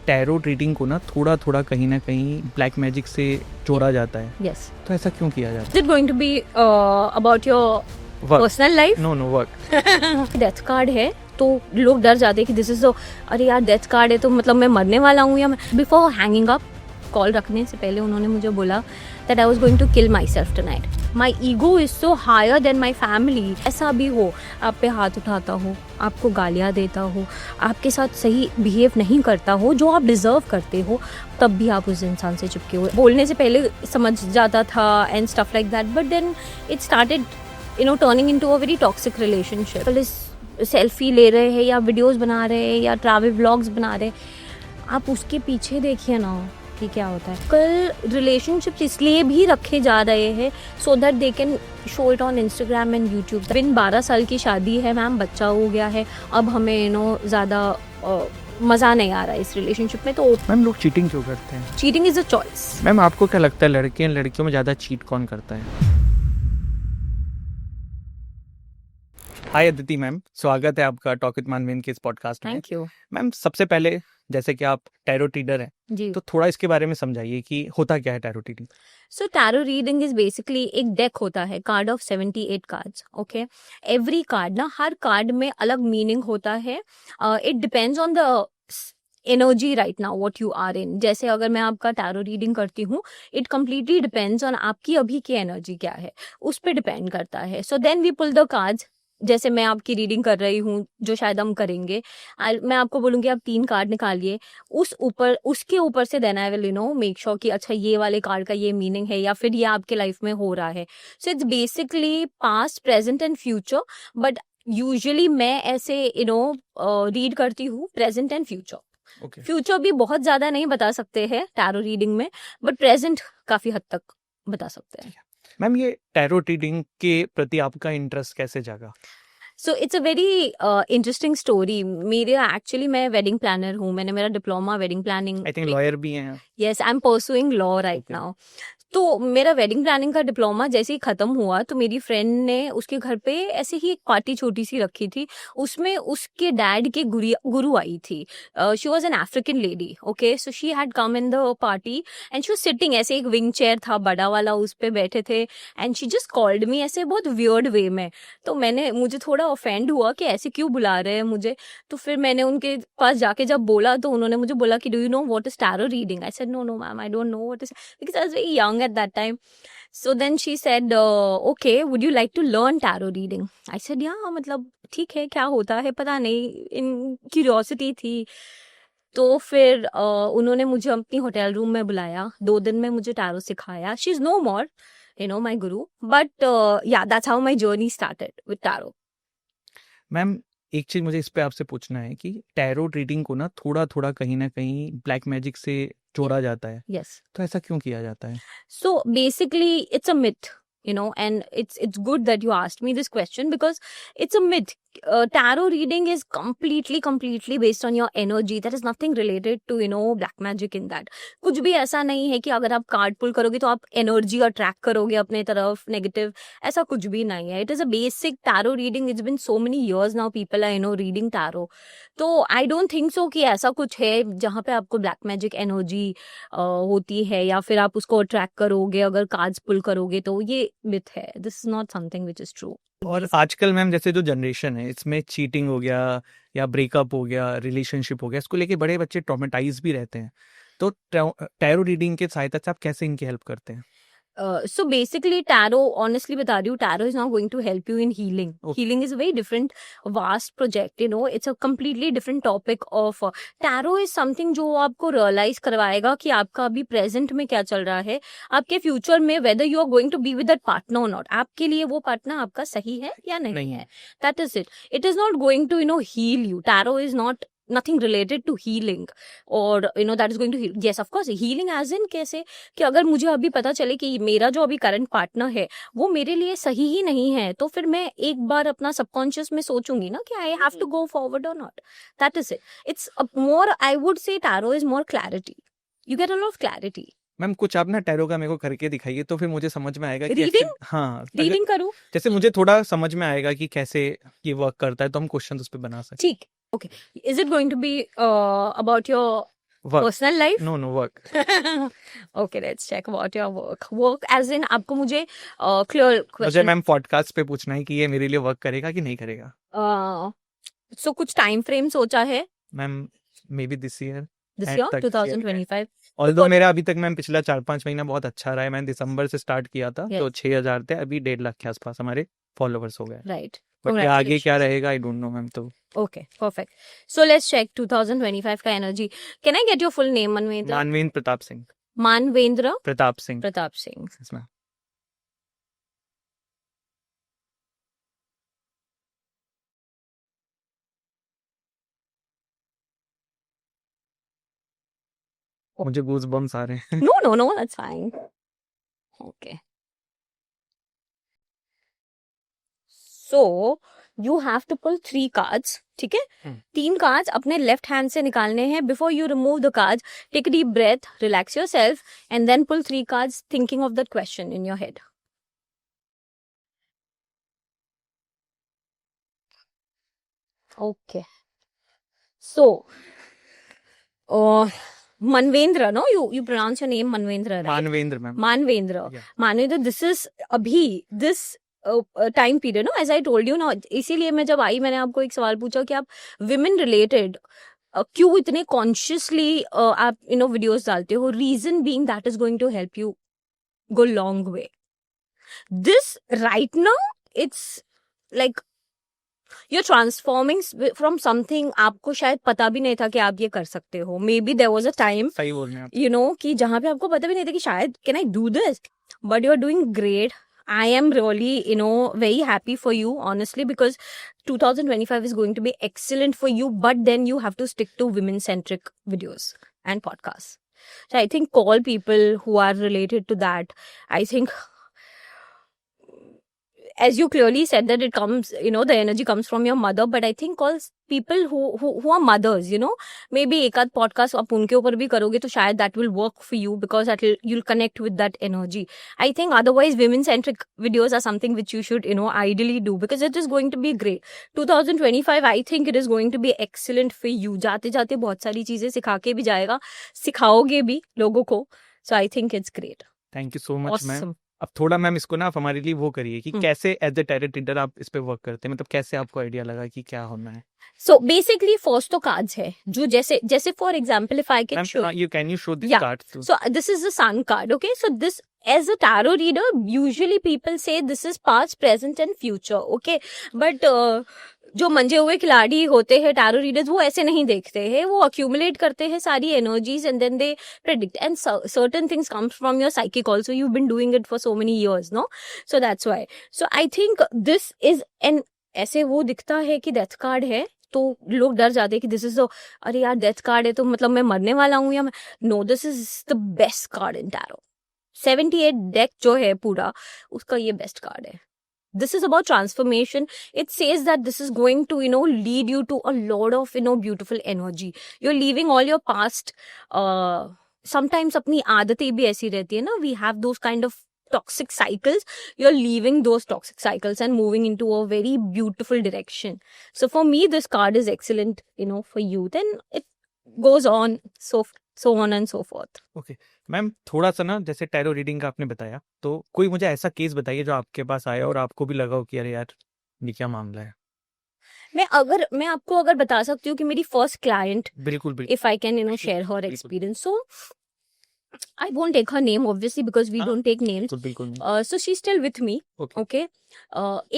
Tarot reading को ना थोड़ा थोड़ा कहीं ना कहीं ब्लैक मैजिक से जोड़ा जाता है। Yes. तो ऐसा क्यों किया जाता Is it going to be about your है? Work. personal life? No no work. Death card है तो लोग डर जाते हैं कि दिस इज अरे यार डेथ कार्ड है तो मतलब मैं मरने वाला हूँ या बिफोर हैंगिंग अप कॉल रखने से पहले उन्होंने मुझे बोला that I was going to kill myself tonight. My ego is so higher than my family. ऐसा भी हो आप पे हाथ उठाता हो, आपको गालियाँ देता हो, आपके साथ सही बिहेव नहीं करता हो जो आप डिजर्व करते हो, तब भी आप उस इंसान से चिपके हुए। बोलने से पहले समझ जाता था and stuff like that, but then it started turning into a very toxic relationship. Selfie ले रहे हैं या वीडियोस बना रहे हैं या ट्रैवल व्लॉग्स बना रहे हैं, आप उसके पीछे देखिए ना कि क्या होता है। कल रिलेशनशिप्स इसलिए भी रखे जा रहे हैं so that they can show it on Instagram and YouTube. बिन 12 साल की शादी है मैम, बच्चा हो गया है, अब हमें ज़्यादा मज़ा नहीं आ रहा है इस रिलेशनशिप में। तो मैम लोग चीटिंग क्यों करते हैं? Cheating is a choice. Ma'am आपको क्या लगता है लड़के और लड़कियों में ज़्यादा चीट कौन करता है? हाय अदिति मैम, स्वागत है आपका टॉक विद मानवीन के इस पॉडकास्ट में। थैंक यू मैम सबसे पहले जैसे कि आप टैरो रीडर हैं जी। तो थोड़ा इसके बारे में समझाइए कि होता क्या है tarot reading. So tarot reading is basically एक डेक होता है, card of 78 cards. Okay, every card ना, हर कार्ड में अलग मीनिंग होता है। It depends on the energy right now what you are in. जैसे अगर मैं आपका टैरो रीडिंग करती हूँ, इट कम्प्लीटली डिपेंड्स ऑन आपकी अभी की एनर्जी क्या है, उस पर डिपेंड करता है। So then we pull the cards. जैसे मैं आपकी रीडिंग कर रही हूँ जो शायद हम करेंगे, मैं आपको बोलूँगी आप 3 कार्ड निकालिए, उसके ऊपर से then I will make sure कि अच्छा ये वाले कार्ड का ये मीनिंग है या फिर ये आपके लाइफ में हो रहा है। So it's basically past, present and future, but usually मैं ऐसे रीड करती हूँ प्रेजेंट एंड फ्यूचर। फ्यूचर भी बहुत ज्यादा नहीं बता सकते हैं टैरो रीडिंग में, बट प्रेजेंट काफी हद तक बता सकते हैं। मैम ये टैरो रीडिंग के प्रति आपका इंटरेस्ट कैसे जागा? So it's a very interesting story. मेरे एक्चुअली मैं वेडिंग प्लानर हूँ, मैंने मेरा diploma wedding planning. I think lawyer भी हैं। Yes, I am pursuing law right now. तो मेरा वेडिंग प्लानिंग का डिप्लोमा जैसे ही खत्म हुआ तो मेरी फ्रेंड ने उसके घर पे ऐसे ही एक पार्टी छोटी सी रखी थी, उसमें उसके डैड के गुरु आई थी। She was an African lady. Okay, so she had come in the party and she was sitting, ऐसे एक विंग चेयर था बड़ा वाला, उस पे बैठे थे and she just called me ऐसे बहुत वियर्ड वे में। तो मुझे थोड़ा ऑफेंड हुआ कि ऐसे क्यों बुला रहे हैं मुझे। तो फिर मैंने उनके पास जाके जब बोला तो उन्होंने मुझे बोला कि do you know what is tarot reading? I said no no ma'am, I don't know what is, because I was very young at that time. So then she said, okay, would you like to learn tarot reading? I said, yeah, मतलब ठीक है, क्या होता है पता नहीं, इन curiosity थी। तो फिर उन्होंने मुझे अपनी होटल रूम में बुलाया, 2 दिन में मुझे टैरो सिखाया। She is no more my guru, but yeah, that's how my journey started with tarot. Ma'am एक चीज मुझे इस पे आपसे पूछना है कि टैरो रीडिंग को ना थोड़ा थोड़ा कहीं ना कहीं ब्लैक मैजिक से जोड़ा जाता है। Yes. तो ऐसा क्यों किया जाता है? So basically, it's a myth, and it's good that you asked me this question because it's a myth. Tarot reading is completely based on your energy. There is nothing related to black magic in that. कुछ भी ऐसा नहीं है कि अगर आप card पुल करोगे तो आप एनर्जी अट्रैक्ट करोगे अपने तरफ नेगेटिव, ऐसा कुछ भी नहीं है। It is a basic tarot reading. It's been so many years now people are reading tarot. तो आई डोंट थिंक सो कि ऐसा कुछ है जहाँ पे आपको ब्लैक मैजिक एनर्जी होती है या फिर आप उसको अट्रैक्ट करोगे अगर कार्ड्स पुल करोगे, तो ये मिथ है। This is not something which is true. और आजकल मैम जैसे जो जनरेशन है इसमें चीटिंग हो गया या ब्रेकअप हो गया, रिलेशनशिप हो गया, इसको लेके बड़े बच्चे ट्रॉमेटाइज भी रहते हैं। तो टैरो रीडिंग के सहायता से आप कैसे इनकी हेल्प करते हैं? So basically tarot, honestly बता रही हूँ, tarot is not going to help you in healing. Okay. Healing is a very different vast project, it's a completely different topic of tarot is something जो आपको realize करवाएगा कि आपका अभी present में क्या चल रहा है, आपके future में whether you are going to be with that partner or not, आपके लिए वो partner आपका सही है या नहीं है। That is it. It is not going to heal you. Tarot is not nothing related to healing or that is going to heal. Yes, of course, healing as in कैसे कि अगर मुझे अभी पता चले कि मेरा जो अभी करंट पार्टनर है वो मेरे लिए सही ही नहीं है, तो फिर मैं एक बार अपना सबकॉन्शियस में सोचूंगी ना कि I have to go forward और not. That is it. It's more, I would say tarot is more clarity. You get a lot of clarity. Ma'am कुछ आप ना टैरो का मेरे को करके दिखाइए तो फिर मुझे समझ में आएगा कि रीडिंग, हाँ रीडिंग करूँ, जैसे मुझे थोड़ा समझ में आएगा कि कैसे ये वर्क करता है, तो हम क्वेश्चन उस पर बना सकते। ठीक, okay. Is it going to be about your work personal life? No no work okay, let's check about your work. Work as in आपको मुझे क्लियर मुझे क्वेश्चन. मैम पॉडकास्ट पे पूछना है कि ये मेरे लिए वर्क करेगा कि नहीं करेगा. सो कुछ टाइम फ्रेम सोचा है ma'am may be this year this and year तक 2025? ऑल्दो मेरा अभी तक मैम पिछला 4-5 महीना बहुत अच्छा रहा है. मैंने दिसंबर से स्टार्ट किया था Yes. तो 6,000 थे, अभी 1.5 लाख के आसपास हमारे फॉलोवर्स हो गए. राइट. बट ये आगे क्या रहेगा आई डोंट नो मैम. तो Okay, perfect. So let's check 2025 का energy. Can I get your full name, Manvendra? Manvendra Pratap Singh. Manvendra Pratap Singh. Pratap Singh. Yes, ma'am. मुझे गूज बम्स आ रहे हैं. No, that's fine. Okay. So you have to pull 3 cards. ठीक है? 3 cards अपने left hand से निकालने हैं. Before you remove the cards, take a deep breath, relax yourself, and then pull 3 cards thinking of that question in your head. Okay. So, Manvendra, no? You pronounce your name Manvendra, right? Manvendra ma'am. Manvendra. Yeah. Manvendra, this is अभी this time period, no, as I told you ना. इसीलिए मैं जब आई मैंने आपको एक सवाल पूछा कि आप विमेन रिलेटेड क्यों इतने कॉन्शियसली आप वीडियोस डालते हो. Reason being that is going to help you go long way. This right now it's like you're transforming from something आपको शायद पता भी नहीं था कि आप ये कर सकते हो. Maybe there was a time, सही बोल रहे हैं आप. you know, कि जहाँ पे आपको पता भी नहीं था कि शायद can I do this, but you're doing great. I am really, very happy for you, honestly, because 2025 is going to be excellent for you, but then you have to stick to women-centric videos and podcasts. So I think call people who are related to that. I think, as you clearly said that it comes, the energy comes from your mother, but I think call people who are mothers, maybe एक आध podcast आप उनके ऊपर भी करोगे तो शायद that will work for you, because you'll connect with that energy. I think otherwise women centric videos are something which you should, ideally do, because it is going to be great. 2025 I think it is going to be excellent for you. जाते जाते बहुत सारी चीजें सिखा के भी जाएगा, सिखाओगे भी लोगों को. So I think it's great. Thank you so much ma'am. Awesome. अब थोड़ा मैम इसको ना आप हमारे लिए वो करिए कि हम्म. कैसे एज अ टैरो रीडर आप इस पे वर्क करते हैं, मतलब कैसे आपको आइडिया लगा कि क्या होना है. So basically first तो cards है जो जैसे for example if I can show. Ma'am can you show this Yeah. Card two. So this is the sun card. Okay, so this, as a tarot reader, usually people say this is past, present and future. Okay, but जो मंजे हुए खिलाड़ी होते हैं tarot readers, वो ऐसे नहीं देखते हैं. वो अक्यूमुलेट करते हैं सारी energies and then they predict, and certain things comes from your psychic also. You been doing it for so many years, no? So that's why. So I think this is an, ऐसे वो दिखता है कि death card है तो लोग डर जाते हैं कि दिस इज अरे यार डेथ कार्ड है तो मतलब मैं मरने वाला हूँ या मैं. No, this is the best card in tarot. 78 deck जो है पूरा, उसका ये बेस्ट कार्ड है. This is about transformation. It says that this is going to, lead you to a lot of, beautiful energy. You're leaving all your past. Sometimes अपनी आदतें भी ऐसी रहती है ना. We have those kind of toxic cycles. You're leaving those toxic cycles and moving into a very beautiful direction. So for me, this card is excellent, for you. Then it goes on, so on and so forth. Okay ma'am, थोड़ा सा ना जैसे tarot reading का आपने बताया, तो कोई मुझे ऐसा केस बताइए जो आपके पास आया और आपको भी लगा हो कि अरे यार ये क्या मामला है. मैं आपको अगर बता सकती हूँ कि मेरी फर्स्ट क्लाइंट, बिल्कुल बिल्कुल. if I can, share her experience. So I won't take her name obviously because we don't take names. बिल्कुल. So she's still with me. Okay. Okay.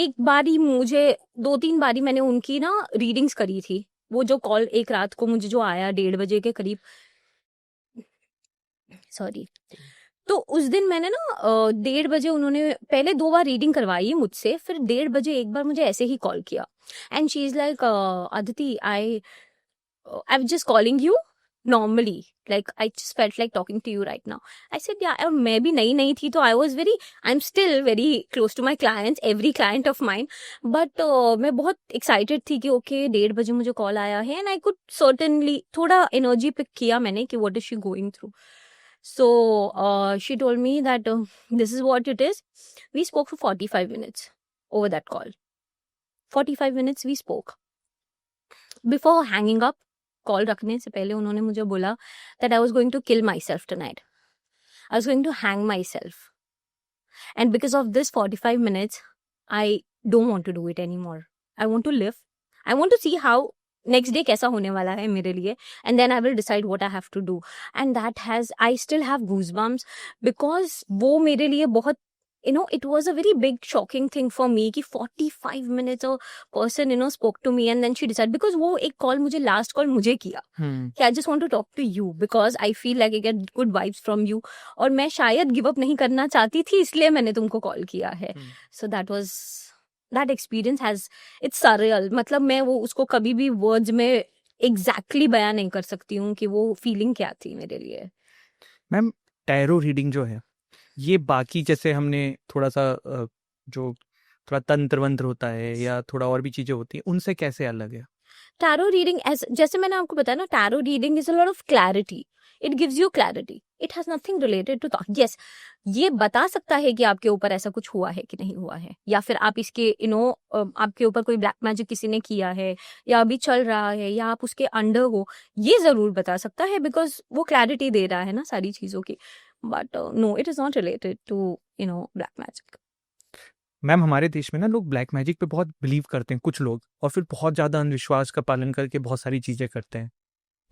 एक बारी मुझे 2-3 बारी मैंने उनकी ना रीडिंग्स करी थी. वो जो कॉल एक रात को मुझे जो आया 1:30 बजे के करीब, सॉरी, तो उस दिन मैंने ना 1:30 बजे उन्होंने पहले 2 बार रीडिंग करवाई मुझसे, फिर 1:30 बजे एक बार मुझे ऐसे ही कॉल किया and she is like, Aditi, I am just calling you normally, like I just felt like talking to you right now. I said yeah, और मैं भी नई थी तो I'm still very close to my clients, every client of mine, but मैं बहुत excited थी कि okay 1:30 बजे मुझे कॉल आया है and I could certainly थोड़ा energy pick किया मैंने कि what is she going through. So she told me that this is what it is. We spoke for 45 minutes over that call. 45 minutes we spoke. Before hanging up, call रखने से पहले उन्होंने मुझे बोला that I was going to kill myself tonight, I was going to hang myself, and because of this 45 minutes I don't want to do it anymore, I want to live, I want to see how next day कैसा होने वाला है मेरे लिए, and then I will decide what I have to do, and that has, I still have goosebumps because वो मेरे लिए बहुत, you know, it was a very big shocking thing for me कि 45 minutes a person, you know, spoke to me and then she decided, because वो एक call मुझे, last call मुझे किया कि I just want to talk to you because I feel like I get good vibes from you, और मैं शायद give up नहीं करना चाहती थी, इसलिए मैंने तुमको कॉल किया है. So that was, that experience has, it's surreal. मतलब मैं वो उसको कभी भी वर्ड्स में exactly बयान नहीं कर सकती हूँ कि वो फीलिंग क्या थी मेरे लिए. मैम, टैरो रीडिंग जो है ये बाकी जैसे हमने थोड़ा सा जो थोड़ा तंत्र वंत्र होता है या थोड़ा और भी चीजें होती हैं, उनसे कैसे अलग है? टैरो रीडिंग, जैसे मैंने आपको बताया ना, tarot reading is a lot of clarity, it gives you clarity, it has nothing related to thought. Yes, ये बता सकता है कि आपके ऊपर ऐसा कुछ हुआ है कि नहीं हुआ है, या फिर आप इसके आपके ऊपर कोई ब्लैक मैजिक किसी ने किया है या अभी चल रहा है या आप उसके अंडर हो, ये जरूर बता सकता है बिकॉज वो क्लैरिटी दे रहा है ना सारी चीजों की. But no, it is not related to black magic. Ma'am, हमारे देश में ना लोग ब्लैक मैजिक पे बहुत बिलीव करते हैं कुछ लोग, और फिर बहुत ज़्यादा अंधविश्वास का पालन करके बहुत सारी चीज़ें करते हैं.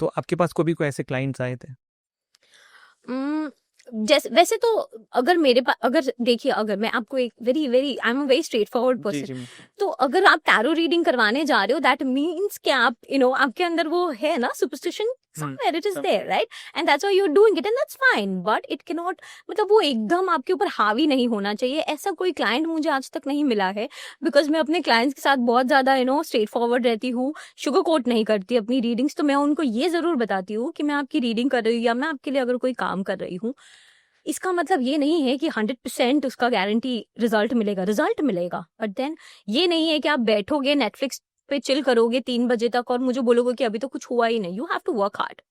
तो आपके पास कभी कोई ऐसे क्लाइंट्स आए थे? जैसे वैसे तो अगर मेरे पास, अगर देखिए, अगर मैं आपको एक very very, I am a very straight forward person, तो अगर आप टैरो रीडिंग करवाने जा रहे हो, दैट मीन्स कि आप आपके अंदर वो है ना superstition, somewhere it is there, right? And that's why you're doing it, and that's fine, but it cannot, मतलब वो एकदम आपके ऊपर हावी नहीं होना चाहिए. ऐसा कोई क्लाइंट मुझे आज तक नहीं मिला है, बिकॉज मैं अपने क्लाइंट्स के साथ बहुत ज्यादा स्ट्रेट फॉरवर्ड रहती हूँ, शुगर कोट नहीं करती अपनी रीडिंग्स. तो मैं उनको ये जरूर बताती हूँ कि मैं आपकी रीडिंग कर रही हूँ या मैं आपके लिए अगर कोई काम कर रही हूँ, इसका मतलब ये नहीं है कि 100% उसका गारंटी रिजल्ट मिलेगा, बट देन ये नहीं है कि आप बैठोगे नेटफ्लिक्स पे चिल करोगे 3 बजे तक और मुझे बोलोगे कि अभी तो कुछ हुआ ही नहीं. You have to work hard.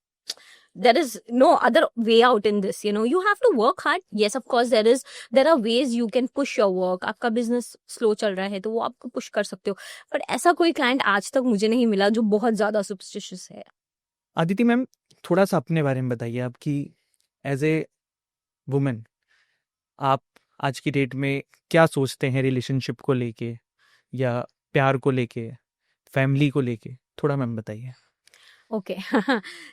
There is no other way out in this, you have to work hard. Yes, of course there are ways you can push your work. आपका बिजनेस स्लो चल रहा है तो वो आपको push कर सकते हो, बट ऐसा कोई क्लाइंट आज तक मुझे नहीं मिला जो बहुत ज्यादा सुपरस्टिशियस है. अदिति मैम, थोड़ा सा अपने बारे में बताइए. आपकी एज ए वुमेन, आप आज की डेट में क्या सोचते हैं रिलेशनशिप को लेके या प्यार को लेके, फैमिली को लेके? थोड़ा मैम बताइए. ओके.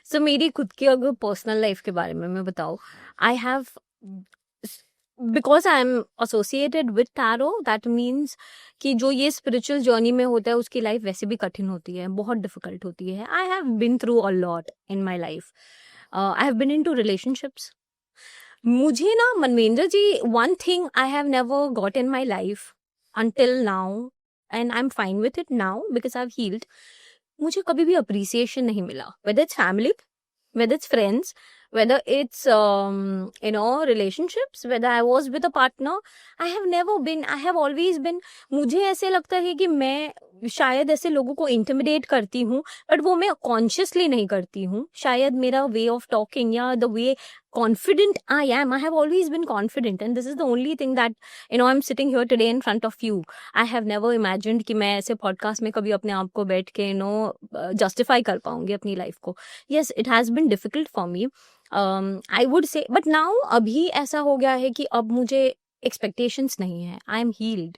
सो मेरी खुद की अगर पर्सनल लाइफ के बारे में मैं बताऊँ, I have, because I am associated with tarot, that means कि जो ये स्पिरिचुअल जर्नी में होता है उसकी लाइफ वैसे भी कठिन होती है, बहुत डिफिकल्ट होती है. I have been through a lot in my life. I have been in two relationships. मुझे ना Manvendra ji, one thing I have never got in my life until now, and I'm fine with it now because I've healed, मुझे कभी भी appreciation नहीं मिला, whether it's family, whether it's friends, whether it's relationships, whether I was with a partner, I have never been, I have always been, मुझे ऐसे लगता है कि मैं शायद ऐसे लोगों को इंटिमिडेट करती हूँ, बट वो मैं कॉन्शियसली नहीं करती हूँ. शायद मेरा वे ऑफ टॉकिंग या the way confident I am, I have always been confident, and this is the only thing that I'm sitting here today in front of you. I have never imagined कि मैं ऐसे podcast में कभी अपने आप को बैठ के justify कर पाऊंगी अपनी life को. Yes, it has been difficult for me, I would say, but now अभी ऐसा हो गया है कि अब मुझे expectations नहीं है. I am healed.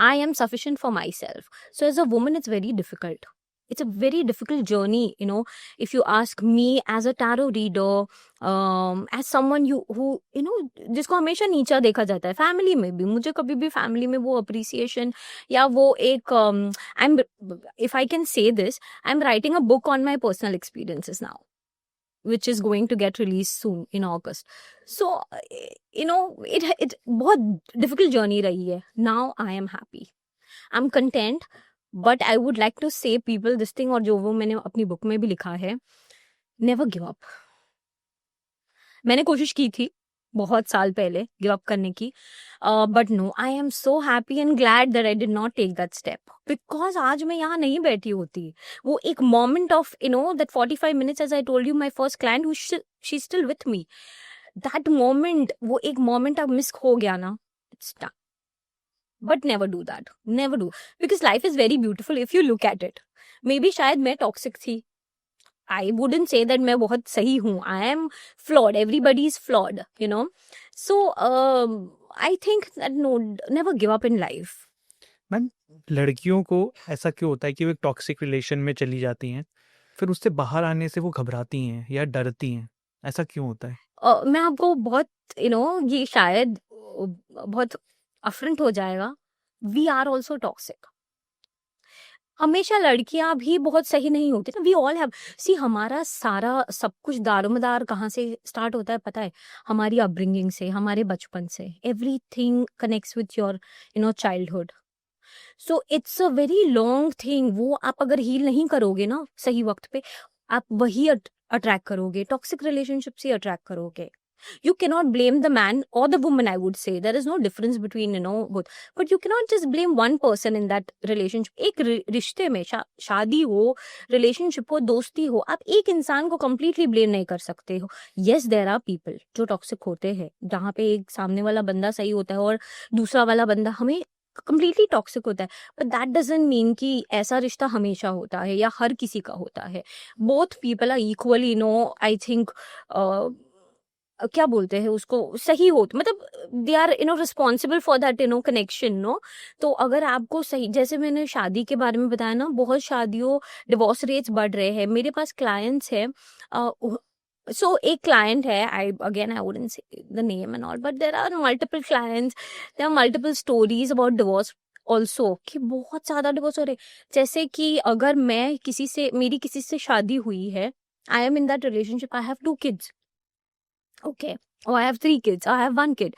I am sufficient for myself. So as a woman, it's very difficult. It's a very difficult journey, if you ask me, as a tarot reader, as someone who जिसको हमेशा नीचा देखा जाता है. Family में भी, मुझे कभी भी फैमिली में वो अप्रिसिएशन या वो एक, if I can say this, I'm writing a book on my personal experiences now, which is going to get released soon in August. So, it बहुत difficult journey रही है. Now I am happy. I'm content. But I would like to say people this thing, और जो वो मैंने अपनी book में भी लिखा है, नेवर गिव अप. मैंने कोशिश की थी बहुत साल पहले गिव अप करने की, but no, I am so happy and glad that I did not take that step, because आज मैं यहाँ नहीं बैठी होती. वो एक moment of that 45 minutes, as I told you, my first client who she still with me, that moment, वो एक मोमेंट अब मिस हो गया ना, it's done. But never do that. Never do. Because life is very beautiful if you look at it. Maybe शायद मैं toxic थी. आई wouldn't say that मैं बहुत सही हूँ. I am flawed. Everybody is flawed, you know. So I think that no, never give up in life. Ma'am, लड़कियों को ऐसा क्यों होता है कि वो एक टॉक्सिक रिलेशन में चली जाती हैं, फिर उससे बाहर आने से वो घबराती हैं या डरती हैं? ऐसा क्यों होता है? मैं आपको बहुत, यू नो, ये शायद बहुत अफरंट हो जाएगा. We are also toxic. हमेशा लड़कियां भी बहुत सही नहीं होती ना. वी ऑल हैव, सी, हमारा सारा सब कुछ दारोमदार कहाँ से स्टार्ट होता है पता है? हमारी अपब्रिंगिंग से, हमारे बचपन से. Everything connects with your, you know, childhood. So it's a very long thing. वो आप अगर हील नहीं करोगे ना सही वक्त पे, आप वही अट्रैक्ट करोगे. टॉक्सिक रिलेशनशिप से अट्रैक्ट करोगे. You cannot blame the man or the woman, I would say. There is no difference between, you know, both. But you cannot just blame one person in that relationship. एक रिश्ते में, शादी हो, relationship हो, दोस्ती हो, आप एक इंसान को completely blame नहीं कर सकते हो. Yes, there are people जो टॉक्सिक होते हैं, जहाँ पे एक सामने वाला बंदा सही होता है और दूसरा वाला बंदा हमें completely टॉक्सिक होता है. But that doesn't mean कि ऐसा रिश्ता हमेशा होता है या हर किसी का होता है. Both people are equally, you know, I think, क्या बोलते हैं उसको, सही हो, मतलब they are, you know, responsible for that, you know, connection, no. तो अगर आपको सही, जैसे मैंने शादी के बारे में बताया ना, बहुत शादियों, डिवोर्स रेट्स बढ़ रहे हैं. मेरे पास क्लाइंट्स हैं. सो एक क्लाइंट है, I again I wouldn't say the name and all, but there are multiple clients, there are multiple stories about divorce also, कि बहुत ज्यादा डिवोर्स हो रहे. जैसे कि अगर मैं किसी से, मेरी किसी से शादी हुई है, I am in that relationship, I have 2 kids. Okay, or I have 3 kids, I have 1 kid.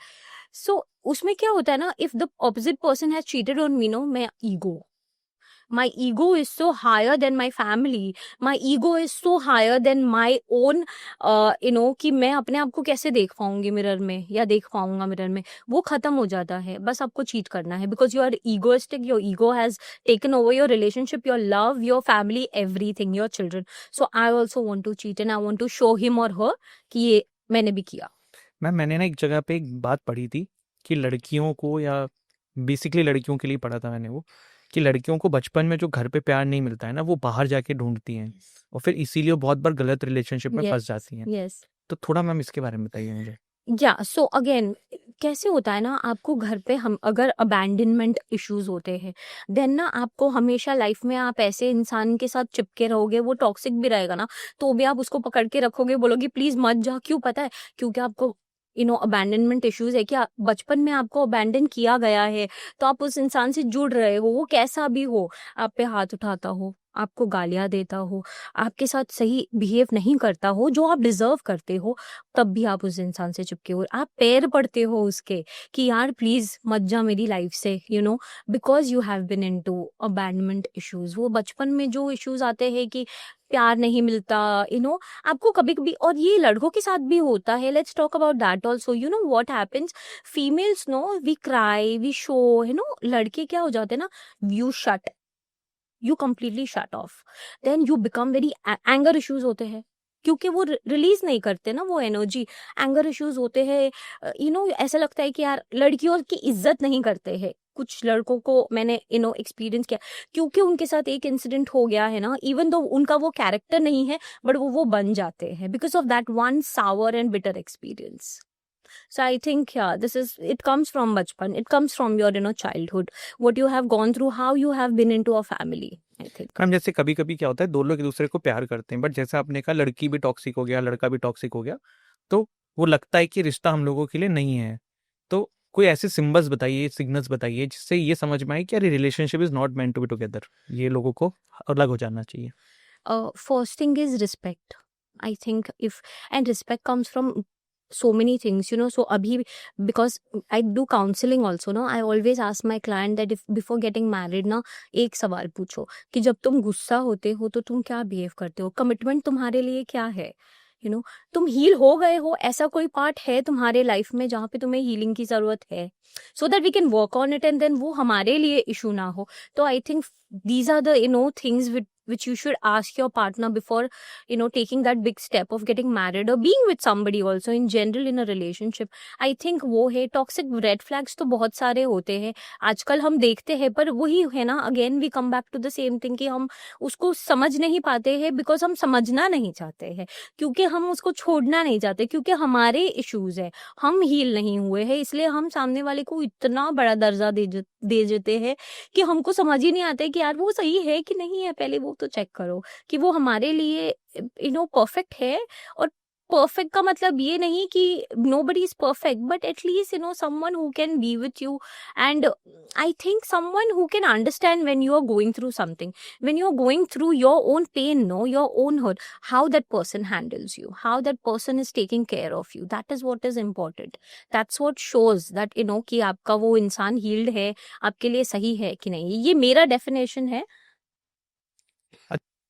So उसमें क्या होता है ना, if the opposite person has cheated on me, no, my ego is so higher than my family, my ego is so higher than my own, you know, कि मैं अपने आप को कैसे देख पाऊंगी मिरर में या देख पाऊंगा मिरर में, वो खत्म हो जाता है. बस आपको चीट करना है, because you are egoistic, your ego has taken over your relationship, your love, your family, everything, your children. So I also want to cheat and I want to show him or her कि ये मैंने भी किया. Ma'am, मैंने ना एक जगह पे एक बात पढ़ी थी कि लड़कियों को, या बेसिकली लड़कियों के लिए पढ़ा था मैंने वो, कि लड़कियों को बचपन में जो घर पे प्यार नहीं मिलता है ना, वो बाहर जाके ढूंढती हैं और फिर इसीलिए वो बहुत बार गलत रिलेशनशिप में फंस जाती हैं. यस. तो थोड़ा मैम इसके बारे में बताइए मुझे. या सो अगेन, कैसे होता है ना, आपको घर पे, हम अगर अबैंडनमेंट इश्यूज होते हैं, देन ना आपको हमेशा लाइफ में आप ऐसे इंसान के साथ चिपके रहोगे, वो टॉक्सिक भी रहेगा ना, तो भी आप उसको पकड़ के रखोगे, बोलोगे प्लीज मत जा. क्यों पता है? क्योंकि आपको, यू नो, अबैंडनमेंट इश्यूज है कि बचपन में आपको अबैंडन किया गया है, तो आप उस इंसान से जुड़ रहे हो, वो कैसा भी हो, आप पे हाथ उठाता हो, आपको गालियां देता हो, आपके साथ सही बिहेव नहीं करता हो जो आप डिजर्व करते हो, तब भी आप उस इंसान से चिपके हो, आप पैर पड़ते हो उसके कि यार प्लीज मत जा मेरी लाइफ से, you know, because you have been into abandonment issues. वो बचपन में जो इश्यूज आते हैं कि प्यार नहीं मिलता, यू नो, आपको कभी कभी, और ये लड़कों के साथ भी होता है. Let's talk about that also. You know what happens, females, no, we cry, we show, you know, लड़के क्या हो जाते हैं ना, you completely shut off, then you become very anger issues होते हैं, क्योंकि वो रिलीज नहीं करते ना वो एनर्जी. एंगर इश्यूज होते हैं, यू नो, ऐसा लगता है कि यार लड़कियों की इज्जत नहीं करते हैं. कुछ लड़कों को मैंने, यू नो, एक्सपीरियंस किया, क्योंकि उनके साथ एक इंसिडेंट हो गया है ना, इवन दो उनका वो कैरेक्टर नहीं है, बट वो बन जाते हैं because of that one sour and bitter experience. So I think, yeah, it comes from bachpan, it comes from your, you know, childhood, what you have gone through, how you have been into a family, I think. Ma'am, जैसे कभी कभी क्या होता है, दो लोग एक दूसरे को प्यार करते हैं, बट जैसे आपने कहा लड़की भी टॉक्सिक हो गया, लड़का भी टॉक्सिक हो गया, तो वो लगता है कि रिश्ता हम लोगों के लिए नहीं है. तो कोई ऐसे सिम्बल्स बताइए, सिग्नल्स बताइए, जिससे ये समझ में आए कि अरे relationship is not meant to be together, ये लोगों को अलग हो जाना चाहिए. First thing is respect, I think. If and respect comes from so many things, you know. So abhi, because I do counseling also, no, I always ask my client that if before getting married ना, एक सवाल पूछो कि जब तुम गुस्सा होते हो तो तुम क्या बिहेव करते हो, कमिटमेंट तुम्हारे लिए क्या है, यू नो, तुम हील हो गए हो, ऐसा कोई पार्ट है तुम्हारे लाइफ में जहाँ पे तुम्हें हीलिंग की जरूरत है, so that we can work on it and then वो हमारे लिए इशू ना हो. तो I think these are the, you know, things which you should ask your partner before, taking that big step of getting married or being with somebody also in general in a relationship. I think वो है toxic red flags तो बहुत सारे होते हैं आजकल हम देखते हैं, पर वही है ना, again we come back to the same thing कि हम उसको समझ नहीं पाते हैं बिकॉज हम समझना नहीं चाहते हैं, क्योंकि हम उसको छोड़ना नहीं चाहते, क्योंकि हमारे इश्यूज है, हम हील नहीं हुए हैं, इसलिए हम सामने वाले को इतना बड़ा दर्जा दे देते हैं कि हमको समझ ही नहीं आता है कि यार वो सही है कि नहीं है, पहले वो तो चेक करो कि वो हमारे लिए परफेक्ट है। और परफेक्ट का मतलब ये नहीं कि nobody is perfect, but at least someone who can be with you, and I think someone who can understand when you are going through something, when you are going through your own pain, no, your own hurt, how that person handles you, how that person is taking care of you, that is what is important. That's what shows that कि आपका वो इंसान healed है, आपके लिए सही है कि नहीं। ये मेरा definition है।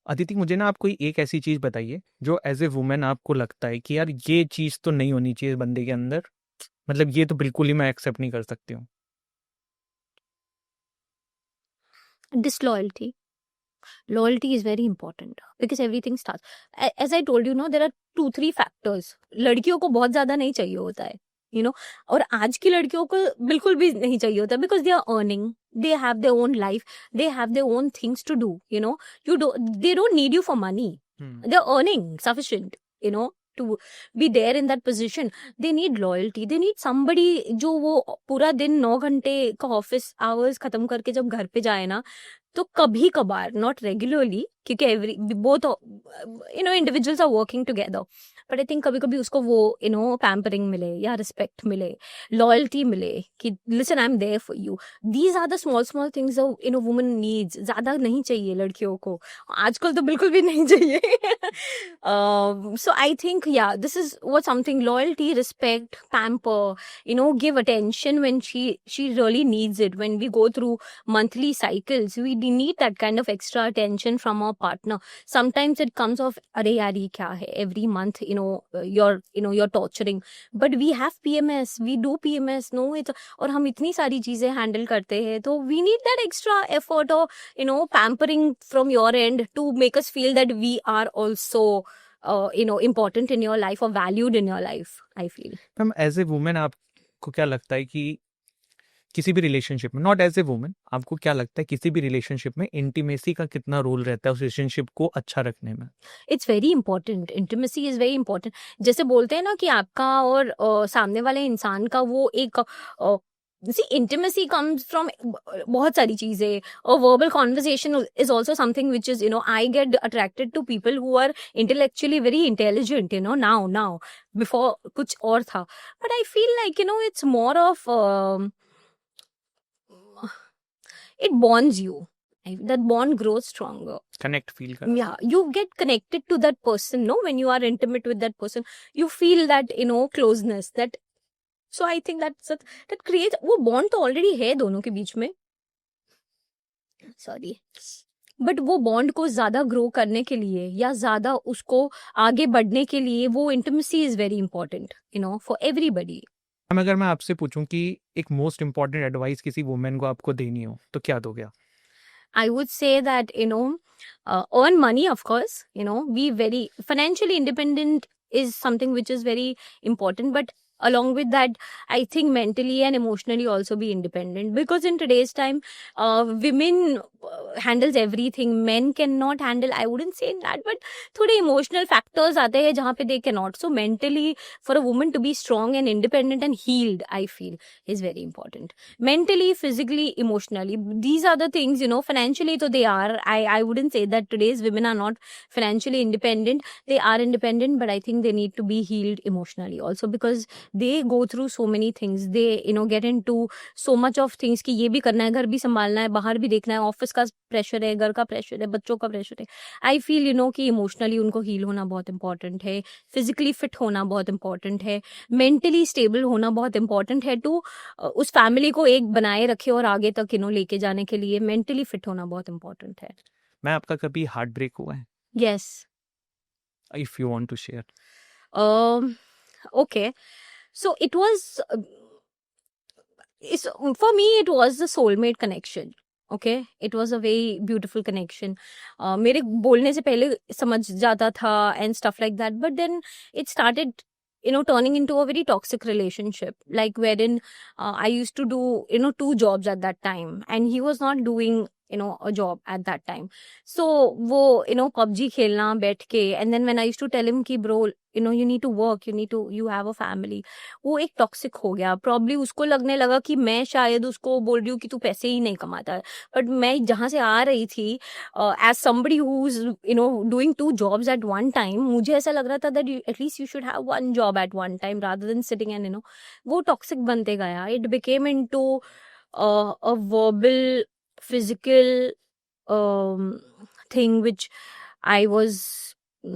अदिति, मुझे ना आप कोई एक ऐसी चीज बताइए जो एज ए वुमेन आपको लगता है कि यार ये चीज तो नहीं होनी चाहिए बंदे के अंदर, मतलब ये तो बिल्कुल ही मैं एक्सेप्ट नहीं कर सकती हूँ। Disloyalty. Loyalty is very important because everything starts, as I told you, there are 2-3 factors। लड़कियों को बहुत ज्यादा नहीं चाहिए होता है, और आज की लड़कियों को बिल्कुल भी नहीं चाहिए होता, because they are earning, they have their own life, they have their own things to do, they don't need you for money, they're earning sufficient, to be there in that position। they need loyalty, they need somebody जो वो पूरा दिन 9 घंटे का office hours खत्म करके जब घर पे जाए ना, तो कभी कभार, नॉट रेगुलरली, क्योंकि every both individuals are working together, but I think कभी कभी उसको वो पैम्परिंग मिले या रिस्पेक्ट मिले, लॉयल्टी मिले कि listen I am there for you. These are the small small things woman needs. ज्यादा नहीं चाहिए लड़कियों को, आजकल तो बिल्कुल भी नहीं चाहिए। सो आई थिंक या this is what something, loyalty, respect, pamper, give attention when she really needs it। when we go through monthly cycles, we need that kind of extra attention from our partner। sometimes it comes off, अरे यार ये क्या है, every month you're torturing, but we have PMS, we do PMS, no, और हम इतनी सारी चीजें हैंडल करते हैं, तो we need that extra effort or pampering from your end to make us feel that we are also important in your life or valued in your life, I feel। Ma'am, as a women आपको क्या लगता है कि किसी भी relationship में, not as a women, आपको क्या लगता है किसी भी रिलेशनशिप में इंटीमेसी का कितना रोल रहता है उस रिलेशनशिप को अच्छा रखने में? It's very important, intimacy is very important. जैसे बोलते हैं ना कि आपका और सामने वाले इंसान का वो एक इंटीमेसी कम्स फ्रॉम बहुत सारी चीजें, और verbal conversation is also something which is I get attracted to people who are intellectually very intelligent, now before कुछ और था, but I feel like it's more of it bonds you, that bond grows stronger, connect feel कर, yeah, you get connected to that person, no, when you are intimate with that person, you feel that closeness, that, so I think that creates वो bond तो already है दोनों के बीच में, sorry, but वो bond को ज्यादा ग्रो करने के लिए या ज्यादा उसको आगे बढ़ने के लिए वो intimacy is very important for everybody. अगर मैं आपसे पूछूं कि एक मोस्ट इम्पॉर्टेंट एडवाइस किसी वुमेन को आपको देनी हो तो क्या दोगे आप? I would say that earn money, of course, be very financially independent is something which is very important, but along with that, I think mentally and emotionally also be independent, because in today's time women handles everything, men cannot handle, I wouldn't say that, but थोड़े emotional factors आते हैं जहाँ पे they cannot, so mentally for a woman to be strong and independent and healed, I feel is very important, mentally, physically, emotionally, these are the things, financially so they are, I wouldn't say that today's women are not financially independent, they are independent, but I think they need to be healed emotionally also, because they go through so many things, they get into so much of things कि ये भी करना है, घर भी संभालना है, बाहर भी देखना है, ऑफिस का प्रेशर है, घर का प्रेशर है, बच्चों का प्रेशर है। आई फील कि इमोशनली उनको हील होना बहुत इंपॉर्टेंट है, फिजिकली फिट होना बहुत इंपॉर्टेंट है, मेंटली स्टेबल होना बहुत इंपॉर्टेंट है, टू उस फैमिली को एक बनाए रखे और आगे तक लेके जाने के लिए मेंटली फिट होना बहुत इंपॉर्टेंट है। मैं आपका कभी हार्ट ब्रेक हुआ है? Yes, if you want to share. Okay, so it was for me it was the soulmate connection, okay, it was a very beautiful connection. मेरे बोलने से पहले समझ जाता था and stuff like that, but then it started turning into a very toxic relationship, like wherein I used to do 2 jobs at that time, and he was not doing a job at that time. So wo PUBG khelna बैठ के, and then when I used to tell him कि bro, you need to work, you have a family, वो एक toxic हो गया। Probably उसको लगने लगा कि मैं शायद उसको बोल रही हूँ कि तू पैसे ही नहीं कमाता है, बट मैं जहाँ से आ रही थी as somebody who's doing 2 jobs at one time, मुझे ऐसा लग रहा था that at least you should have one job at one time rather than sitting and वो टॉक्सिक बनते गया। It became into a verbal, physical thing which I was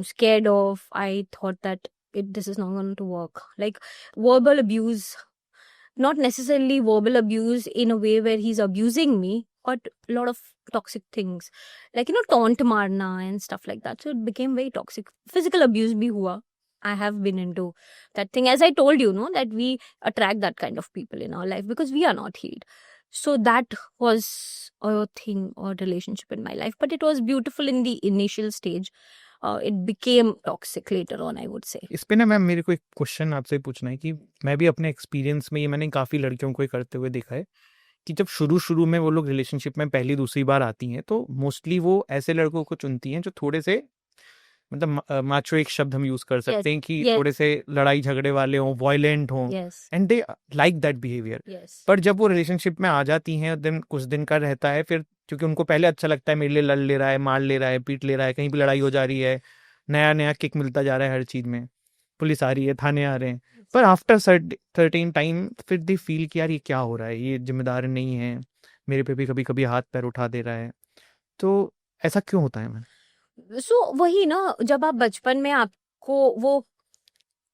scared of. I thought that this is not going to work. Like verbal abuse, not necessarily verbal abuse in a way where he's abusing me, but a lot of toxic things, like taunt marna and stuff like that. So it became very toxic. Physical abuse bhi hua. I have been into that thing, as I told you, that we attract that kind of people in our life because we are not healed. So that was a thing or relationship in my life, but it was beautiful in the initial stage. It became toxic later on, I would say. इस पे ना ma'am मेरे को एक question आपसे पूछना है कि मैं भी अपने एक्सपीरियंस में, ये मैंने काफ़ी लड़कियों को ये करते हुए देखा है कि जब शुरू में वो लोग रिलेशनशिप में पहली दूसरी बार आती हैं तो मोस्टली वो ऐसे लड़कों को चुनती हैं जो थोड़े से, मतलब माचो एक शब्द हम यूज कर सकते हैं कि थोड़े से लड़ाई झगड़े वाले हों, वॉयलेंट हों, and they like that behaviour. पर जब वो रिलेशनशिप में आ जाती हैं, दिन कुछ दिन का रहता है, फिर क्योंकि उनको पहले अच्छा लगता है मेरे लिए लड़ ले रहा है, मार ले रहा है, पीट ले रहा है, कहीं भी लड़ाई हो जा रही है, नया नया किक मिलता जा रहा है हर चीज में, पुलिस आ रही है, थाने आ रहे हैं, पर आफ्टर सर्टेन टाइम फिर दे फील कि यार ये क्या हो रहा है, ये जिम्मेदार नहीं है, मेरे पे भी कभी कभी हाथ पैर उठा दे रहा है। तो ऐसा क्यों होता है मैम? वही ना, जब आप बचपन में आपको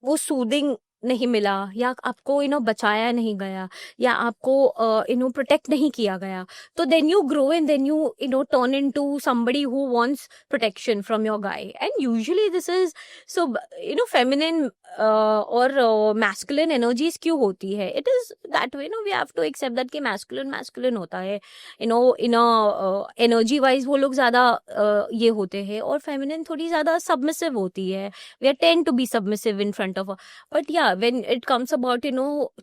वो सूदिंग नहीं मिला, या आपको बचाया नहीं गया, या आपको प्रोटेक्ट नहीं किया गया, तो then you grow and then you turn into somebody who wants protection from your guy, and usually this is so feminine और मैस्कुलिन एनर्जीज क्यों होती है। It is that way, we have to accept that कि masculine होता है, इन energy wise वो लोग ज्यादा ये होते हैं, और फेमिनिन थोड़ी ज्यादा सबमिसिव होती है। We are tend to be submissive in front of, but yeah, when it comes about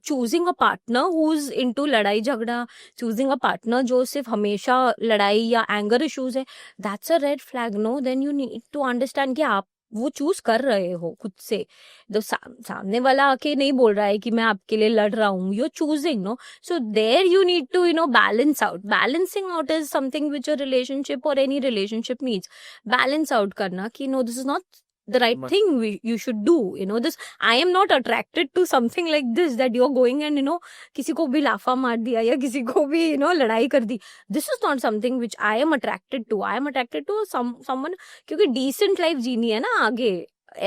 choosing a partner who's into लड़ाई झगड़ा, choosing a partner जो सिर्फ हमेशा लड़ाई या एंगर इश्यूज है, that's a red flag, no? Then you need to understand कि आप वो चूज कर रहे हो खुद से, तो सामने वाला आके नहीं बोल रहा है कि मैं आपके लिए लड़ रहा हूँ, you're choosing, no? So there you need to balance out. Balancing out is something which a relationship or any relationship needs. Balance out करना कि no, this is not the right thing you should do. This, I am not attracted to something like this, that you're going and किसी को भी लाफा मार दिया या किसी को भी लड़ाई कर दी. This is not something which I am attracted to. I am attracted to someone, क्योंकि decent life जीनी है ना आगे,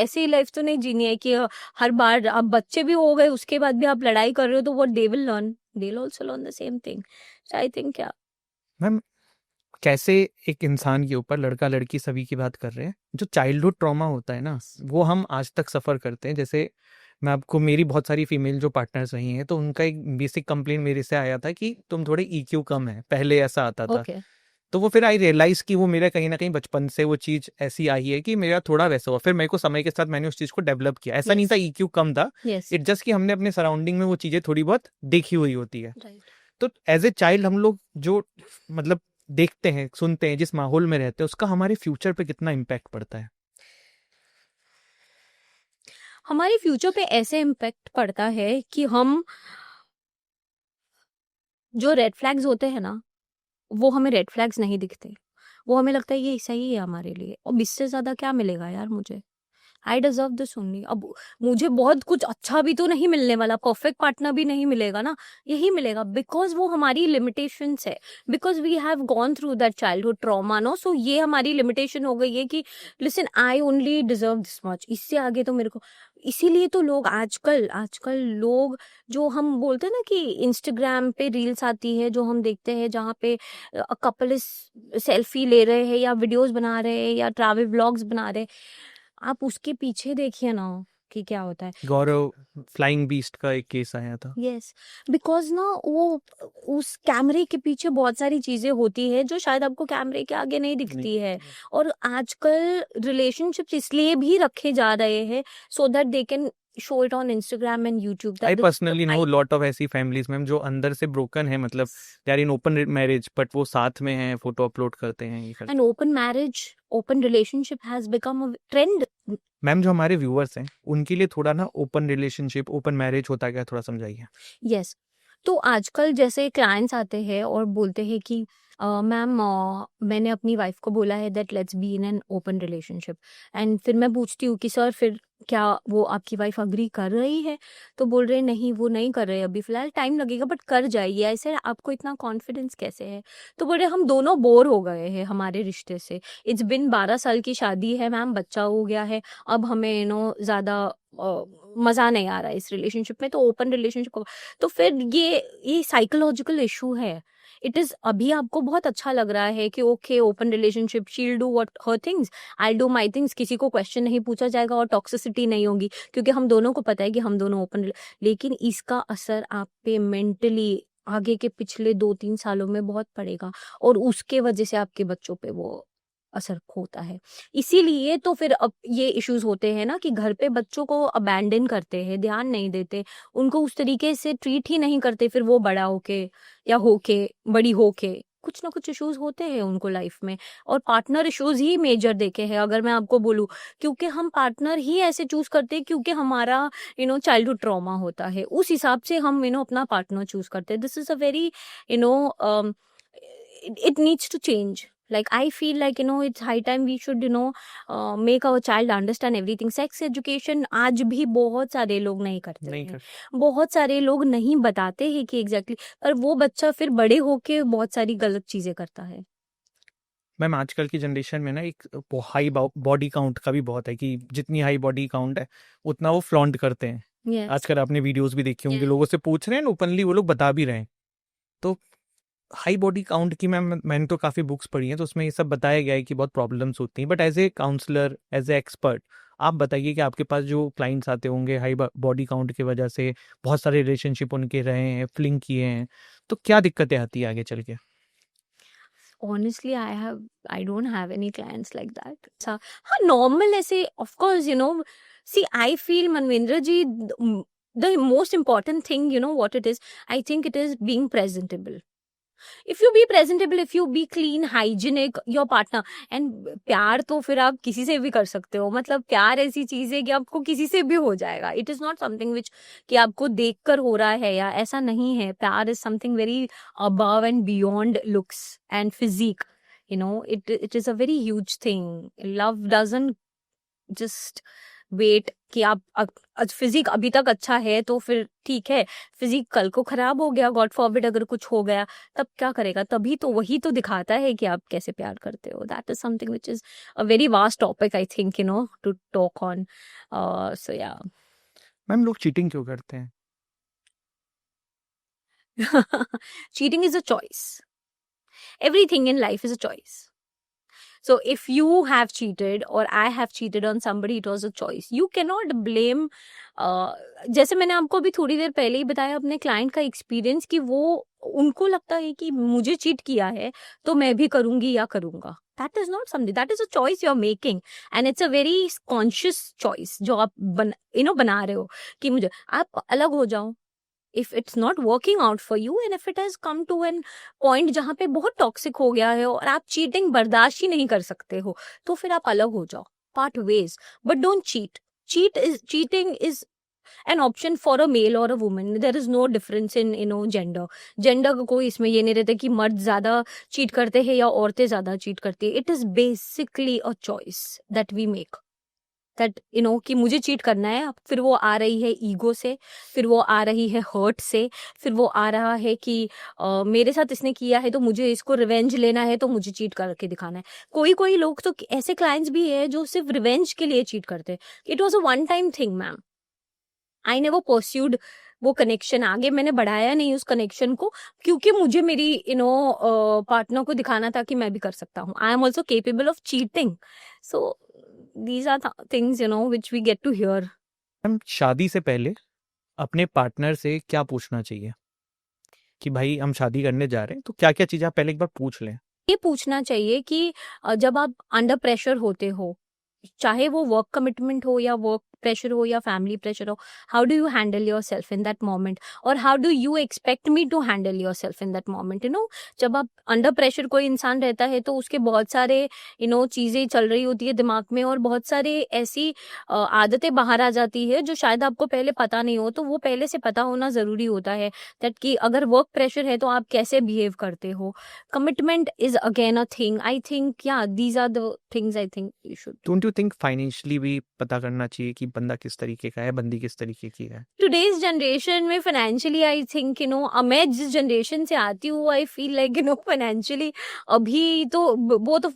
ऐसी लाइफ तो नहीं जीनी है कि हर बार अब बच्चे भी हो गए उसके बाद भी आप लड़ाई कर रहे हो, तो what they will learn, they'll also learn the same thing. So I think yeah. Ma'am कैसे एक इंसान के ऊपर, लड़का लड़की सभी की बात कर रहे हैं, जो चाइल्डहुड ट्रॉमा होता है ना, वो हम आज तक सफ़र करते हैं। जैसे मैं आपको, मेरी बहुत सारी फीमेल जो पार्टनर्स रही हैं, तो उनका एक बेसिक कंप्लेन मेरे से आया था कि तुम थोड़े EQ कम है, पहले ऐसा आता था। तो वो फिर आई रियलाइज कि वो मेरा कहीं ना कहीं बचपन से वो चीज़ ऐसी आई है कि मेरा थोड़ा वैसा हुआ, फिर मेरे को समय के साथ मैंने उस चीज़ को डेवलप किया। ऐसा नहीं था EQ कम था, इट जस्ट कि हमने अपने सराउंडिंग में वो चीज़ें थोड़ी बहुत देखी हुई होती है। तो एज ए चाइल्ड हम लोग जो मतलब देखते हैं, सुनते हैं, जिस माहौल में रहते हैं, उसका हमारे फ्यूचर पे कितना इम्पैक्ट पड़ता है? हमारे फ्यूचर पे ऐसे इम्पैक्ट पड़ता है कि हम, जो रेड फ्लैग्स होते हैं ना, वो हमें रेड फ्लैग्स नहीं दिखते, वो हमें लगता है ये सही है हमारे लिए, और इससे ज्यादा क्या मिलेगा यार मुझे, आई डिजर्व दिस ओनली। अब मुझे बहुत कुछ अच्छा भी तो नहीं मिलने वाला, परफेक्ट पार्टनर भी नहीं मिलेगा ना, यही मिलेगा बिकॉज वो हमारी लिमिटेशंस है, because we have gone through that childhood trauma, no? So ये हमारी लिमिटेशन हो गई है कि listen, I only deserve this much, इससे आगे तो मेरे को। इसीलिए तो लोग आजकल लोग, जो हम बोलते हैं ना कि इंस्टाग्राम पे रील्स आती है जो हम देखते हैं, जहाँ पे कपल सेल्फी ले रहे हैं या वीडियोस बना रहे हैं या ट्रैवल व्लॉग्स बना रहे हैं, आप उसके पीछे देखिए ना, कि क्या होता है। गौरव फ्लाइंग बीस्ट का एक केस आया था। यस, बिकॉज ना वो उस कैमरे के पीछे बहुत सारी चीजें होती है जो शायद आपको कैमरे के आगे नहीं दिखती है। और आजकल रिलेशनशिप्स इसलिए भी रखे जा रहे हैं so that they can show it on Instagram and YouTube. I personally know lot of ऐसी फैमिलीज मैम जो अंदर से ब्रोकन है, मतलब they are in open marriage but वो साथ में हैं, फोटो अपलोड करते हैं, ये करते an open marriage, open relationship has become a trend. Ma'am जो हमारे व्यूअर्स हैं उनके लिए थोड़ा ना ओपन रिलेशनशिप, ओपन मैरिज होता क्या, थोड़ा समझाइए। यस, तो आजकल जैसे क्लाइंट्स आते हैं और बोलते हैं कि मैम मैंने अपनी वाइफ को बोला है that let's be in an open relationship. And फिर मैं पूछती हूँ कि सर फिर क्या वो आपकी वाइफ अग्री कर रही है? तो बोल रहे नहीं, वो नहीं कर रहे, अभी फिलहाल टाइम लगेगा बट कर जाएगी। ऐसे आपको इतना कॉन्फिडेंस कैसे है? तो बोल रहे हम दोनों बोर हो गए हैं हमारे रिश्ते से। इट्स बिन 12 साल की शादी है मैम, बच्चा हो गया है, अब हमें ज़्यादा मज़ा नहीं आ रहा है इस रिलेशनशिप में, तो ओपन रिलेशनशिप। तो फिर ये साइकोलॉजिकल इशू है। इट इज अभी आपको बहुत अच्छा लग रहा है कि okay open relationship, she will do what her things, I do my things, किसी को क्वेश्चन नहीं पूछा जाएगा और टॉक्सिसिटी नहीं होगी क्योंकि हम दोनों को पता है कि हम दोनों ओपन। लेकिन इसका असर आप पे मेंटली आगे के पिछले 2-3 सालों में बहुत पड़ेगा और उसके वजह से आपके बच्चों पे वो असर होता है। इसीलिए तो फिर अब ये इश्यूज होते हैं ना कि घर पे बच्चों को अबैंडन करते हैं, ध्यान नहीं देते, उनको उस तरीके से ट्रीट ही नहीं करते। फिर वो बड़ा होके या होके बड़ी होके कुछ ना कुछ इश्यूज होते हैं उनको लाइफ में। और पार्टनर इश्यूज ही मेजर देखे हैं अगर मैं आपको बोलूँ, क्योंकि हम पार्टनर ही ऐसे चूज करते हैं क्योंकि हमारा चाइल्डहुड ट्रॉमा होता है, उस हिसाब से हम अपना पार्टनर चूज करते हैं। This is a very you know it needs to change. Like I feel like it's high time we should make our child understand everything. Sex education आज भी बहुत सारे लोग नहीं करते नहीं हैं, कर बहुत सारे लोग नहीं बताते हैं कि एग्जैक्टली पर वो बच्चा फिर बड़े होके बहुत सारी गलत चीजें करता है। मैम आजकल की जनरेशन में ना एक हाई बॉडी काउंट का भी बहुत है कि जितनी हाई बॉडी काउंट है उतना वो फ्लॉन्ट करते हैं। Yes. आजकल आपने वीडियोस भी देखी होंगी, Yes. लोगों से पूछ रहे हैं, ओपनली वो लोग बता भी रहे हैं। तो हाई बॉडी काउंट की मैंने तो काफ़ी बुक्स पढ़ी हैं तो उसमें ये सब बताया गया है कि बहुत प्रॉब्लम्स होती हैं, but as a counsellor, as a expert आप बताइए कि आपके पास जो क्लाइंट्स आते होंगे हाई बॉडी काउंट की वजह से बहुत सारे रिलेशनशिप उनके रहे हैं, फ्लिंग किए हैं, तो क्या दिक्कतें आती है आगे चल के? Honestly, I don't have any clients like that. हाँ, normal ऐसे of course see I feel Manvendra ji, the most important thing what it is, I think it is being presentable. If you be presentable, if you be clean, hygienic, your partner, and प्यार तो फिर आप किसी से भी कर सकते हो। मतलब प्यार ऐसी चीज है कि आपको किसी से भी हो जाएगा। It is not something which कि आपको देखकर हो रहा है या ऐसा नहीं है। प्यार is something very above and beyond looks and physique. It is a very huge thing. Love doesn't just wait कि आप फिजिक अभी तक अच्छा है तो फिर ठीक है, फिजिक कल को खराब हो गया, गॉड फॉरबिड अगर कुछ हो गया तब क्या करेगा? तभी तो वही तो दिखाता है कि आप कैसे प्यार करते हो। That is something which is a very vast topic I think to talk on. So yeah ma'am लोग चीटिंग क्यों करते हैं? Cheating is a choice. Everything in life is a choice. So if you have cheated or I have cheated on somebody, it was a choice. You cannot blame. जैसे मैंने आपको अभी थोड़ी देर पहले ही बताया अपने क्लाइंट का एक्सपीरियंस कि वो उनको लगता है कि मुझे चीट किया है तो मैं भी करूंगी या करूंगा। That is not something. That is a choice you are making, and it's a very conscious choice जो आप बना रहे हो कि मुझे आप अलग हो जाओ। if it's not working out for you and if it has come to an point जहाँ पे बहुत टॉक्सिक हो गया है और आप चीटिंग बर्दाश्त ही नहीं कर सकते हो तो फिर आप अलग हो जाओ, part ways, but don't cheat. Cheating is an option for a male or a woman. There is no difference in gender. Gender का कोई इसमें ये नहीं रहता कि मर्द ज्यादा चीट करते हैं या औरतें ज्यादा चीट करती है. It is basically a choice that we make. That कि मुझे चीट करना है. फिर वो आ रही है ईगो से, फिर वो आ रही है हर्ट से, फिर वो आ रहा है कि मेरे साथ इसने किया है तो मुझे इसको रिवेंज लेना है तो मुझे चीट करके दिखाना है. कोई लोग तो ऐसे क्लाइंट्स भी है जो सिर्फ रिवेंज के लिए चीट करते हैं. It was a one time thing ma'am. I never pursued वो कनेक्शन, आगे मैंने बढ़ाया नहीं उस कनेक्शन को क्योंकि मुझे मेरी पार्टनर को दिखाना था कि मैं भी कर सकता हूँ. I am also capable of cheating. So these are things which we get to hear हम शादी से पहले अपने पार्टनर से क्या पूछना चाहिए कि भाई हम शादी करने जा रहे हैं, तो क्या क्या चीज़ें आप पहले एक बार पूछ लें? ये पूछना चाहिए कि जब आप अंडर प्रेशर होते हो, चाहे वो वर्क कमिटमेंट हो या वर्क प्रेशर हो या फैमिली प्रेशर हो, how do you handle yourself in that moment, और how do you expect me to handle yourself in that moment. जब आप अंडर प्रेशर कोई इंसान रहता है तो उसके बहुत सारे चीजें चल रही होती है दिमाग में, और बहुत सारे ऐसी आदतें बाहर आ जाती है जो शायद आपको पहले पता नहीं हो, तो वो पहले से पता होना जरूरी होता है। दैट कि अगर वर्क प्रेशर है तो आप कैसे बिहेव करते हो। Commitment is again a thing, I think, yeah these are the things I think you should. Don't you think financially भी पता करना चाहिए कि बंदा किस तरीके का है, बंदी किस तरीके की है? टुडेज जनरेशन में फाइनेंशियली आई थिंक मैं जिस जनरेशन से आती हूँ, आई फील लाइक फाइनेंशियली अभी तो वो तो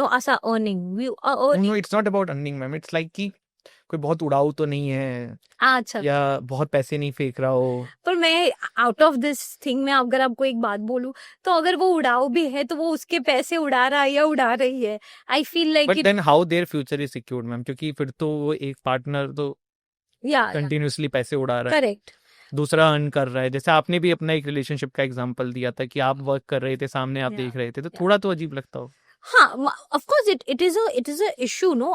आसा earning we know, it's not about earning ma'am, it's like कि कोई बहुत उड़ाऊ तो नहीं है अच्छा, या बहुत पैसे नहीं फेंक रहा हो। पर मैं आउट ऑफ दिस थिंग में अगर आपको एक बात बोलूं, तो अगर वो उड़ाऊ भी है तो वो उसके पैसे उड़ा रहा है या उड़ा रही है, I feel like but it. Then how their future is secured ma'am, क्योंकि फिर तो वो एक पार्टनर तो या कंटिन्यूअसली पैसे उड़ा रहा है, करेक्ट। दूसरा अर्न कर रहा है। जैसे आपने भी अपना एक रिलेशनशिप का एग्जांपल दिया था कि आप वर्क कर रहे थे, सामने आप या देख रहे थे, तो या थोड़ा तो अजीब लगता हो। हाँ, of course it is a issue, no?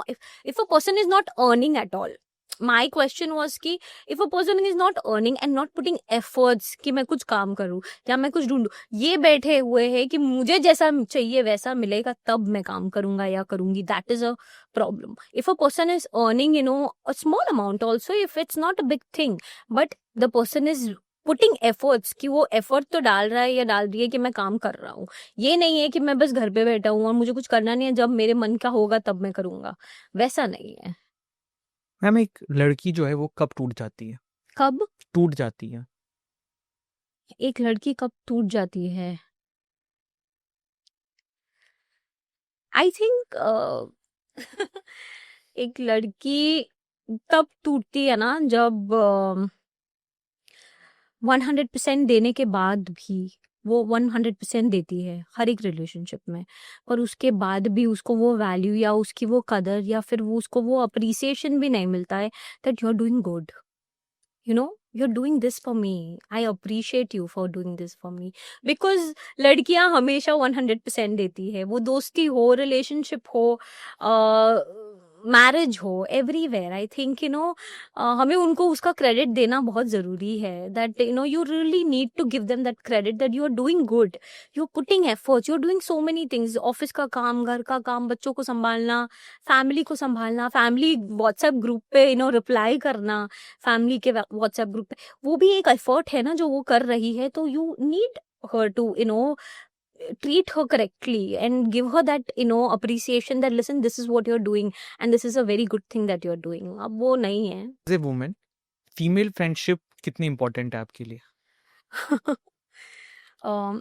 If a person is not earning at all, my question was कि if a person is not earning and not putting efforts कि मैं कुछ काम करूँ या मैं कुछ ढूंढूं, ये बैठे हुए हैं कि मुझे जैसा चाहिए वैसा मिलेगा तब मैं काम करूंगा या करूंगी, that is a problem. If a person is earning a small amount also, if it's not a big thing, but the person is putting efforts कि वो एफर्ट तो डाल रहा है या डाल रही है कि मैं काम कर रहा हूँ। ये नहीं है कि मैं बस घर पे बैठा हूँ और मुझे कुछ करना नहीं है, जब मेरे मन का होगा तब मैं करूंगा, वैसा नहीं है। मैम एक लड़की जो है वो कब टूट जाती है? कब टूट जाती है? एक लड़की कब टूट जाती है? आई थिंक एक लड़की तब टूटती है ना जब 100% देने के बाद भी वो 100% देती है हर एक रिलेशनशिप में, पर उसके बाद भी उसको वो वैल्यू या उसकी वो कदर या फिर वो उसको वो अप्रिसिएशन भी नहीं मिलता है that you are doing good, you're doing this for me, I appreciate you for doing this for me, because लड़कियां हमेशा 100% देती है, वो दोस्ती हो, रिलेशनशिप हो, मैरिज हो, एवरीवेयर। आई थिंक हमें उनको उसका क्रेडिट देना बहुत जरूरी है, that you really need to give them that credit that you are doing good, you are putting efforts, you are doing so many things, office का काम, घर का काम, बच्चों को संभालना, फैमिली को संभालना, फैमिली व्हाट्सएप ग्रुप पे रिप्लाई करना, फैमिली के व्हाट्सएप ग्रुप पे, वो भी एक एफर्ट है ना जो वो कर रही है, तो you need her to treat her correctly and give her that appreciation that listen, this is what you're doing and this is a very good thing that you're doing। अब वो नहीं है। As a women female friendship कितनी important है आपके लिए? um,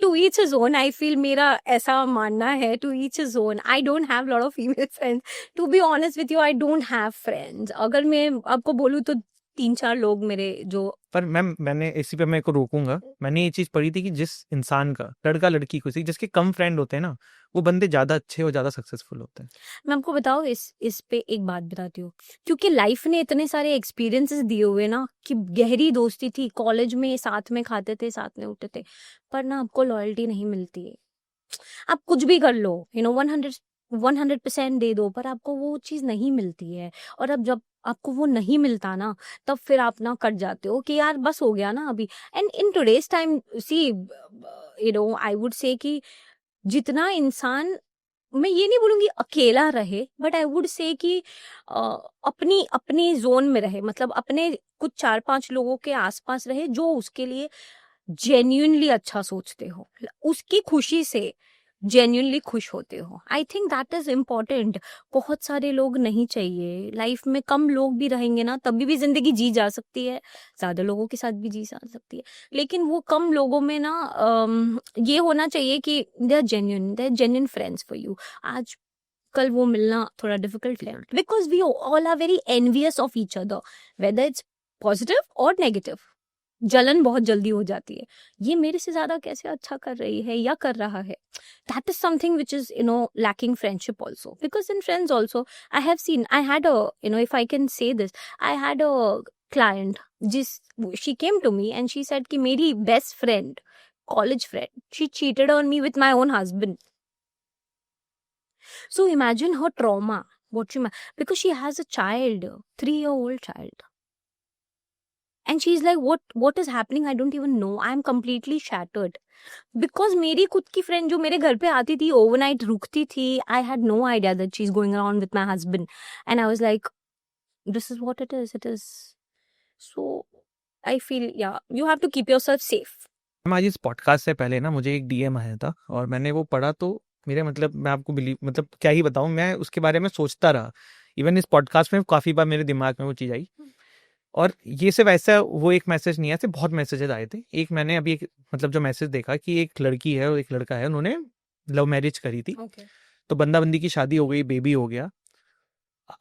to each his own, I feel, मेरा ऐसा मानना है, to each his own. I don't have lot of female friends, to be honest with you, I don't have friends. अगर मैं आपको बोलूँ तो 3-4 लोग मेरे जो। पर मैम मैंने इसी पे मेरे को रोकूंगा, मैंने ये चीज पढ़ी थी कि जिस इंसान का, लड़का लड़की को, जिसके कम फ्रेंड होते हैं ना, वो बंदे ज्यादा अच्छे और ज्यादा सक्सेसफुल होते हैं। मैं आपको बताऊँ, इस पे एक बात बताती हूँ, क्योंकि लाइफ ने इतने सारे एक्सपीरियंसेस दिए हुए ना कि गहरी दोस्ती थी, कॉलेज में साथ में खाते थे, साथ में उठते थे, पर ना आपको लॉयल्टी नहीं मिलती है। आप कुछ भी कर लो, 100% दे दो, पर आपको वो चीज नहीं मिलती है। और अब जब आपको वो नहीं मिलता ना, तब फिर आप ना कट जाते हो कि यार बस हो गया ना अभी। And in today's time see I would say कि जितना इंसान, मैं ये नहीं बोलूंगी अकेला रहे, बट आई वुड से कि अपनी अपनी जोन में रहे, मतलब अपने कुछ 4-5 लोगों के आसपास रहे जो उसके लिए जेन्युइनली अच्छा सोचते हो, उसकी खुशी से जेन्युइनली खुश होते हो। आई थिंक दैट इज इम्पोर्टेंट। बहुत सारे लोग नहीं चाहिए लाइफ में, कम लोग भी रहेंगे ना तभी भी जिंदगी जी जा सकती है, ज्यादा लोगों के साथ भी जी जा सकती है, लेकिन वो कम लोगों में ना ये होना चाहिए कि they are genuine friends for you. आज कल वो मिलना थोड़ा डिफिकल्ट है, because we all are very envious of each other, whether it's positive और नेगेटिव। जलन बहुत जल्दी हो जाती है, ये मेरे से ज्यादा कैसे अच्छा कर रही है या कर रहा है. That is something which is, lacking friendship also, because in friends also I have seen, I had a, if I can say this, I had a client, जिस she came to me and she said कि मेरी best friend, college friend, she cheated on me with my own husband. So imagine her trauma, because she has a child, 3-year-old child. And she's like, what is happening? I don't even know. I'm completely shattered. Because मेरी खुद की friend जो मेरे घर पे आती थी, overnight रुकती थी, I had no idea that she's going around with my husband. And I was like, this is what it is. It is. So I feel, yeah, you have to keep yourself safe. आज इस podcast से पहले ना मुझे एक DM आया था और मैंने वो पढ़ा तो मेरे मतलब मैं आपको मतलब क्या ही बताऊं, मैं उसके बारे में सोचता रहा. इवन इस पॉडकास्ट में काफ़ी बार मेरे दिमाग में वो चीज़ आई. और ये सिर्फ ऐसा वो एक मैसेज नहीं है, ऐसे बहुत मैसेजेस आए थे. एक मैंने अभी एक मतलब जो मैसेज देखा कि एक लड़की है और एक लड़का है, उन्होंने लव मैरिज करी थी. तो बंदा बंदी की शादी हो गई, बेबी हो गया.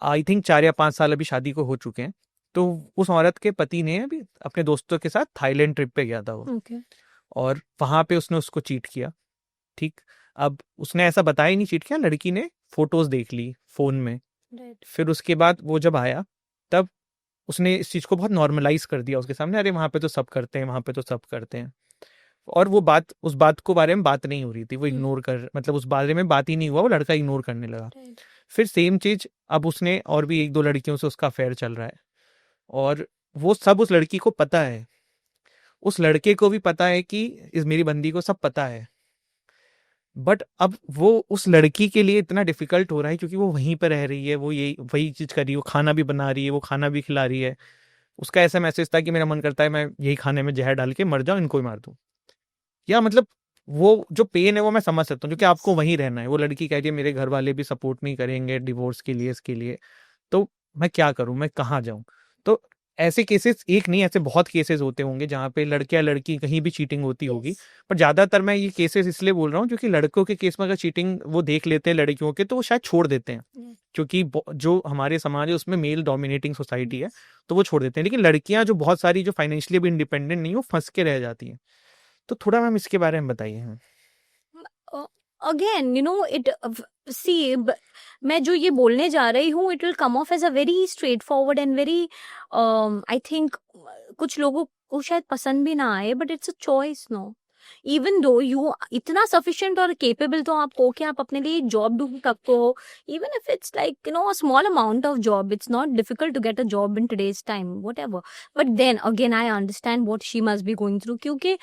आई थिंक 4 या 5 साल अभी शादी को हो चुके हैं. तो उस औरत के पति ने अभी अपने दोस्तों के साथ थाईलैंड ट्रिप पे गया था वो. और वहां पे उसने उसको चीट किया. ठीक. अब उसने ऐसा बताया ही नहीं चीट किया, लड़की ने फोटोज देख ली फोन में. फिर उसके बाद वो जब आया तब उसने इस चीज को बहुत नॉर्मलाइज कर दिया उसके सामने. अरे वहां पे तो सब करते हैं, वहां पे तो सब करते हैं. और वो बात, उस बात को बारे में बात नहीं हो रही थी. वो इग्नोर कर, मतलब उस बारे में बात ही नहीं हुआ. वो लड़का इग्नोर करने लगा. फिर सेम चीज अब उसने और भी 1-2 लड़कियों से उसका अफेयर चल रहा है. और वो सब उस लड़की को पता है. उस लड़के को भी पता है कि इस मेरी बंदी को सब पता है. बट अब वो उस लड़की के लिए इतना डिफिकल्ट हो रहा है क्योंकि वो वहीं पर रह रही है, वो यही वही चीज कर रही है, वो खाना भी बना रही है, वो खाना भी खिला रही है. उसका ऐसा मैसेज था कि मेरा मन करता है मैं यही खाने में जहर डाल के मर जाऊं, इनको ही मार दूं. या मतलब वो जो पेन है वो मैं समझ सकता हूँ क्योंकि आपको वहीं रहना है. वो लड़की कह रही है मेरे घर वाले भी सपोर्ट नहीं करेंगे डिवोर्स के लिए, इसके लिए, तो मैं क्या करूं, मैं कहाँ जाऊं. तो ऐसे केसेस एक नहीं, ऐसे बहुत केसेस होते होंगे जहाँ पे लड़के या लड़की कहीं भी चीटिंग होती होगी. पर ज्यादातर मैं ये केसेस इसलिए बोल रहा हूँ क्योंकि लड़कों के केस में अगर चीटिंग वो देख लेते हैं लड़कियों के तो वो शायद छोड़ देते हैं. क्योंकि जो हमारे समाज है उसमें मेल डोमिनेटिंग सोसाइटी है, तो वो छोड़ देते हैं. लेकिन लड़कियां जो बहुत सारी जो फाइनेंशियली भी इंडिपेंडेंट नहीं, वो फंस के रह जाती हैं. तो थोड़ा मैम इसके बारे में बताइए. Again, see, मैं जो ये बोलने जा रही हूँ, it will come off as a very straightforward and very, I think, कुछ लोगों को शायद पसंद भी ना आए, but it's a choice, no? Even though you इतना सफिशिएंट और केपेबल तो आप हो कि आप अपने लिए जॉब ढूंढ सकते हो. Even if it's like a small amount of job, it's not difficult to get a job in today's time, whatever. But then again I understand what she must be going through, क्योंकि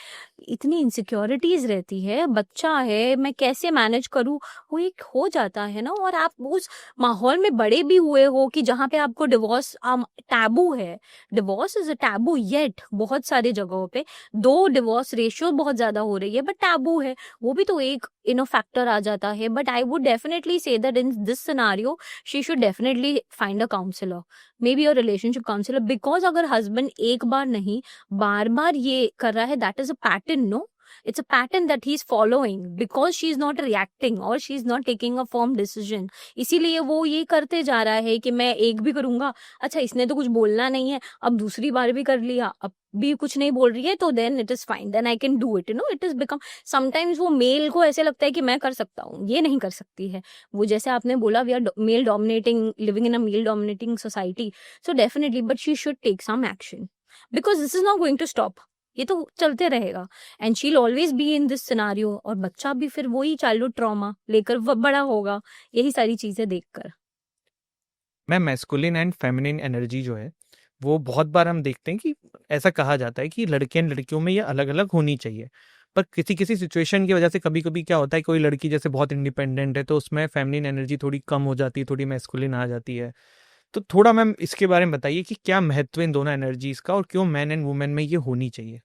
इतनी insecurities रहती है, बच्चा है, मैं कैसे manage करूँ, वो एक हो जाता है ना. और आप उस माहौल में बड़े भी हुए हो कि जहाँ पे आपको डिवोर्स टैबू है. Divorce is a taboo yet बहुत सारी जगहों पे. दो डिवोर्स रेशियो बहुत ज्यादा हो रही है बट टैबू है, वो भी तो एक फैक्टर आ जाता है. But I would definitely say that in this scenario she should definitely find a counsellor, maybe a relationship counsellor. Because अगर हस्बैंड एक बार नहीं बार बार ये कर रहा है, that is a pattern, no, it's a pattern that he's following because she's not reacting or she's not taking a firm decision. इसीलिए वो ये करते जा रहा है कि मैं एक भी करूंगा, अच्छा इसने तो कुछ बोलना नहीं है, अब दूसरी बार भी कर लिया, अब भी कुछ नहीं बोल रही है, तो then it is fine, then I can do it. It is become sometimes वो मेल को ऐसे लगता है कि मैं कर सकता हूँ, ये नहीं कर सकती है. वो जैसे आपने बोला we are male dominating, living in a male dominating society. So definitely but she should take some action because this is not going to stop. ये तो चलते रहेगा and she will always be in this scenario. और बच्चा भी फिर वही childhood trauma लेकर बड़ा होगा, यही सारी चीजें देखकर. Ma'am masculine and feminine energy जो है वो बहुत बार हम देखते हैं कि ऐसा कहा जाता है कि लड़के एंड लड़कियों में ये अलग अलग होनी चाहिए. पर किसी किसी सिचुएशन की वजह से कभी कभी क्या होता है, कोई लड़की जैसे बहुत इंडिपेंडेंट है तो उसमें फेमिनिन एनर्जी थोड़ी कम हो जाती है, थोड़ी मैस्कुलिन आ जाती है. तो थोड़ा मैम इसके बारे में बताइए कि क्या महत्व इन दोनों एनर्जीज का और क्यों मैन एंड वुमेन में ये होनी चाहिए.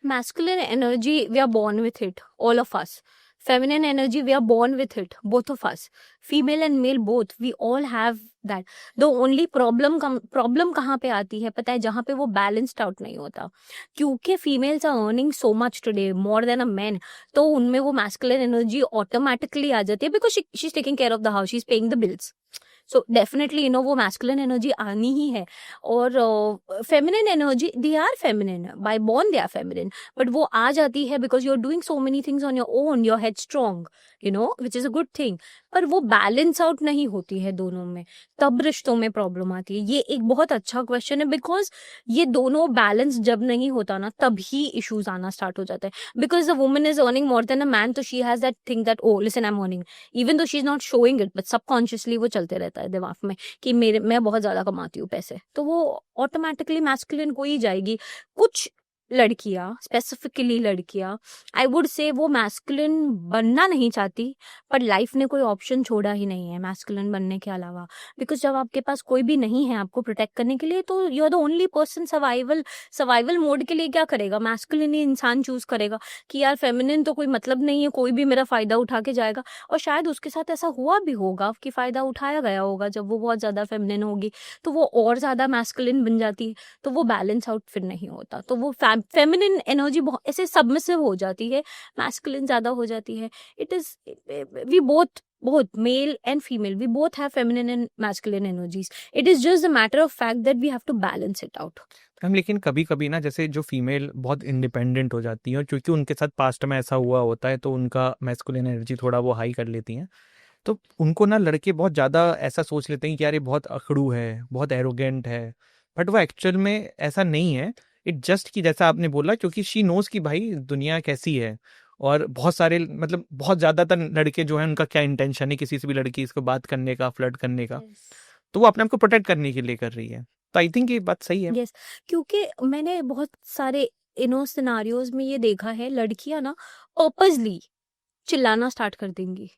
Masculine energy, we are born with it, all of us. Feminine energy, we are born with it, both of us. Female and male both, we all have that. The only problem कहाँ पे आती है पता है, जहाँ पे वो balanced out नहीं होता. क्योंकि females are earning so much today, more than a man. तो उनमें वो masculine energy automatically आ जाती है because she's taking care of the house, she's paying the bills. So definitely you know वो मैस्कुलिन एनर्जी आनी ही है। और feminine energy, they are feminine by born, they are feminine, but वो आ जाती है because you are doing so many things on your own, your head strong, you know, which is a good thing. पर वो balance out नहीं होती है दोनों में, तब रिश्तों में प्रॉब्लम आती है। ये एक बहुत अच्छा क्वेश्चन है, बिकॉज ये दोनों बैलेंस जब नहीं होता ना, तभी इश्यूज आना स्टार्ट हो जाते हैं। Because the woman is earning more than a man, तो she has that think that oh listen I am earning, even though she is not showing it, but subconsciously वो चलते रहता है दिमाग में कि मैं बहुत ज्यादा कमाती हूँ पैसे, तो वो ऑटोमेटिकली मैस्कुलिन को ही जाएगी। कुछ लड़कियां, स्पेसिफिकली लड़कियां, आई वुड से वो मैस्कुलिन बनना नहीं चाहती, पर लाइफ ने कोई ऑप्शन छोड़ा ही नहीं है मैस्कुलिन बनने के अलावा। बिकॉज जब आपके पास कोई भी नहीं है आपको प्रोटेक्ट करने के लिए, तो you are the only person. Survival mode के लिए क्या करेगा, मैस्कुलिन ही इंसान चूज करेगा कि यार फेमिनिन तो कोई मतलब नहीं है, कोई भी मेरा फायदा उठा के जाएगा। और शायद उसके साथ ऐसा हुआ भी होगा कि फायदा उठाया गया होगा, जब वो बहुत ज्यादा फेमिनिन होगी तो वो और ज्यादा मैस्कुलिन बन जाती है, तो वो बैलेंस आउट फिर नहीं होता, तो वो फेमिनिन एनर्जी बहुत ऐसे सबमिसिव हो जाती है, मैस्कुलिन ज्यादा हो जाती है। It is, we both male and female, we both have feminine and masculine energies. It is just a matter of fact that we have to balance it out. हम लेकिन कभी कभी ना, जैसे जो फीमेल बहुत इंडिपेंडेंट हो जाती हैं और क्योंकि उनके साथ पास्ट में ऐसा हुआ होता है, तो उनका मैस्कुलिन एनर्जी थोड़ा वो हाई कर लेती हैं, तो उनको ना लड़के बहुत ज़्यादा ऐसा सोच लेते हैं कि यार ये बहुत अकड़ू है, बहुत एरोगेंट है, बट वो एक्चुअल में ऐसा नहीं है। इट जस्ट कि जैसा आपने बोला, क्योंकि शी नोज कि भाई दुनिया कैसी है, और बहुत सारे मतलब बहुत ज़्यादातर लड़के जो हैं उनका क्या इंटेंशन है किसी से भी लड़की इसको बात करने का, फ्लर्ट करने का, Yes. तो वो अपने आप को प्रोटेक्ट करने के लिए कर रही है। तो आई थिंक ये बात सही है। Yes. क्योंकि मैंने बहुत सारे इनो सिनारियोज में ये देखा है, लड़कियां ना पर्पसली चिल्लाना स्टार्ट कर देंगी,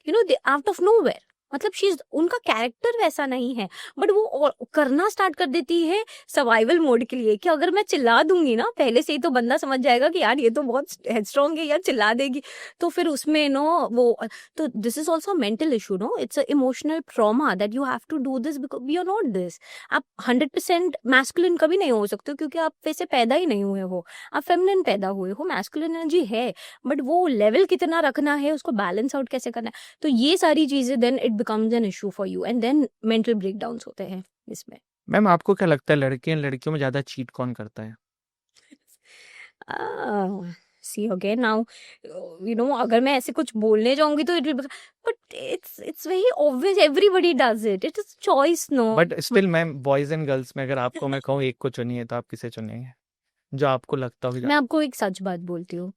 you know, out of nowhere. मतलब शीज, उनका कैरेक्टर वैसा नहीं है, बट वो करना स्टार्ट कर देती है सर्वाइवल मोड के लिए, कि अगर मैं चिल्ला दूंगी ना पहले से ही, तो बंदा समझ जाएगा कि यार ये तो बहुत हेडस्ट्रॉन्ग है, यार चिल्ला देगी, तो फिर उसमें नो वो, तो this is also mental issue, no, it's a emotional trauma that you have to do this because we are not this. आप 100% मैस्कुलिन कभी नहीं हो सकते, क्योंकि आप वैसे पैदा ही नहीं हुए हो, आप फेमिनिन पैदा हुए हो। मैस्कुलिन एनर्जी है, बट वो लेवल कितना रखना है, उसको बैलेंस आउट कैसे करना है, तो ये सारी चीजें then it becomes an issue for you, and then mental breakdowns होते हैं इसमें। मैम आपको क्या लगता है लड़के और लड़कियों में ज़्यादा चीट कौन करता है? See again now, you know, अगर मैं ऐसे कुछ बोलने जाऊंगी तो it will become, but it's very obvious, everybody does it, it is choice, no? But still ma'am, boys and girls में अगर आपको मैं कहूँ एक को चुनिए, तो आप किसे चुनेंगे जो आपको लगता हो? मैं आपको एक सच बात बोलती हूँ,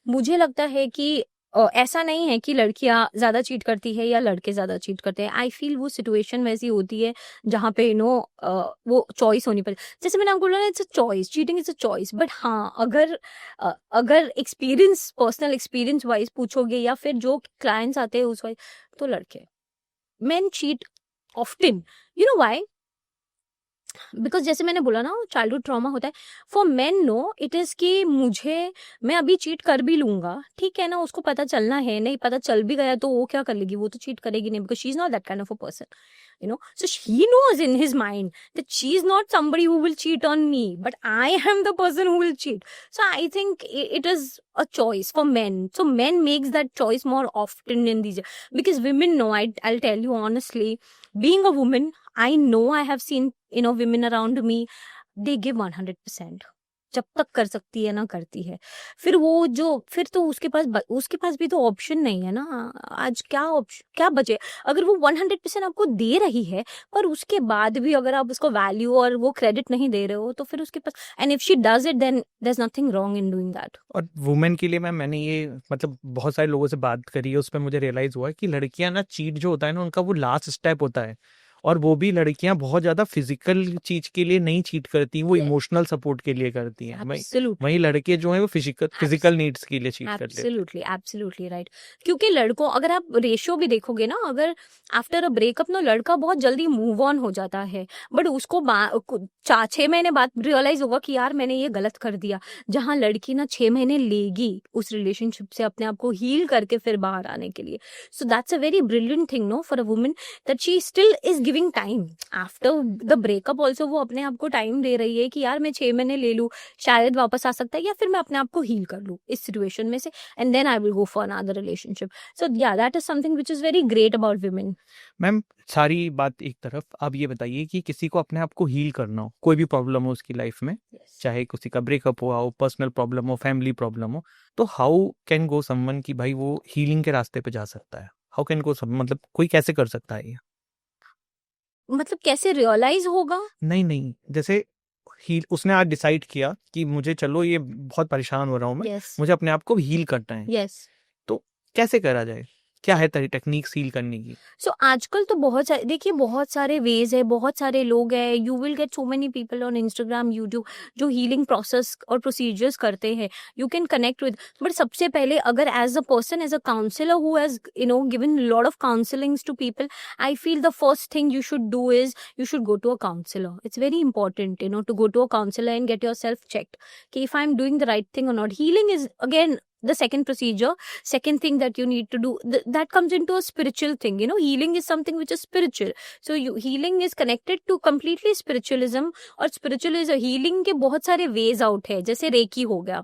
मुझे लगता है कि ऐसा नहीं है कि लड़कियां ज्यादा चीट करती है या लड़के ज्यादा चीट करते हैं। आई फील वो सिचुएशन वैसी होती है जहाँ पे यू नो वो चॉइस होनी पड़े। जैसे मैंने आपको बोला ना, it's a choice, cheating is a choice, but हाँ, अगर एक्सपीरियंस, पर्सनल एक्सपीरियंस वाइज पूछोगे या फिर जो क्लाइंट्स आते हैं उस वाइज, तो लड़के, men cheat often, you know why? Because जैसे मैंने बोला ना, चाइल्डहुड ट्रॉमा होता है। For men no, it is कि मैं अभी चीट कर भी लूंगा, ठीक है ना, उसको पता चलना है, नहीं पता चल भी गया तो वो क्या कर लेगी, वो तो चीट करेगी नहीं, because she is not that kind of a person, you know, so he knows in his mind that she is not somebody who will cheat on me, but I am the person who will cheat. So I think it is a choice for men, so men makes that choice more often in these, because women know, I'll tell you honestly, being a woman, I know, I have seen, you know, women around me, they give 100%, जब तक कर सकती है ना करती है। फिर वो जो, फिर तो उसके पास भी तो ऑप्शन नहीं है ना। आज क्या बचे, अगर वो 100% आपको दे रही है, पर उसके बाद भी अगर आप उसको वैल्यू और वो क्रेडिट नहीं दे रहे हो, तो फिर उसके पास, and if she does it, then there is nothing wrong in doing that. और वुमेन के लिए मैंने ये मतलब बहुत सारे लोगों से बात करी है, उसमें मुझे रियलाइज हुआ है कि लड़कियां ना, चीट जो होता है ना उनका, वो लास्ट स्टेप होता है, और वो भी लड़कियां बहुत ज्यादा फिजिकल चीज के लिए नहीं चीट करती, वो इमोशनल सपोर्ट के लिए करती हैं। वहीं लड़के जो हैं वो फिजिकल नीड्स के लिए चीट करते हैं। Absolutely right. क्योंकि लड़कों, अगर आप रेशियो भी देखोगे ना, अगर आफ्टर अ ब्रेकअप ना लड़का बहुत जल्दी मूव ऑन हो जाता है, बट उसको 6 महीने बाद रियलाइज होगा कि यार मैंने ये गलत कर दिया। जहाँ लड़की ना 6 महीने लेगी उस रिलेशनशिप से अपने आप को हील करके फिर बाहर आने के लिए। So that's a very brilliant thing, no, for a woman, that she still is giving time after the breakup also. वो अपने आप को टाइम दे रही है कि यार मैं 6 महीने ले लूँ, शायद वापस आ सकता है, या फिर मैं अपने आप को हील कर लूँ इस सिचुएशन में से, and then I will go for another relationship. So yeah that is something which is very great about women. Ma'am सारी बात एक तरफ, आप ये बताइए कि किसी को अपने आप को हील करना हो, कोई भी प्रॉब्लम हो उसकी लाइफ में, चाहे किसी का ब्रेकअप हुआ हो, पर्सनल प्रॉब्लम हो, फैमिली प्रॉब्लम हो, तो हाउ कैन गो समवन कि भाई वो हीलिंग के रास्ते पे जा सकता है? हाउ कैन गो मतलब कोई कैसे कर सकता है ये? मतलब कैसे रियलाइज होगा? नहीं, जैसे हील उसने आज डिसाइड किया कि मुझे चलो ये बहुत परेशान हो रहा हूँ मैं, यस मुझे अपने आप को हील करना है, यस। तो कैसे करा जाए? क्या है टेक्निक्स हील करने की? सो आजकल तो बहुत सारे, देखिए बहुत सारे वेज है, बहुत सारे लोग हैं, you will get so many people on Instagram, YouTube, जो हीलिंग प्रोसेस और प्रोसीजर्स करते हैं, you can connect with. But सबसे पहले अगर as a person, as a counsellor who has given lot of counsellings to people, I feel the first thing you should do is you should go to a counselor. It's very important, to go to a counselor and get yourself checked. Okay, if I'm doing the right thing or not. Healing is again the second procedure, second thing that you need to do. That comes into a spiritual thing. Healing is something which is spiritual. So healing is connected to completely spiritualism. और spiritualism healing के बहुत सारे ways out है, जैसे recce हो गया,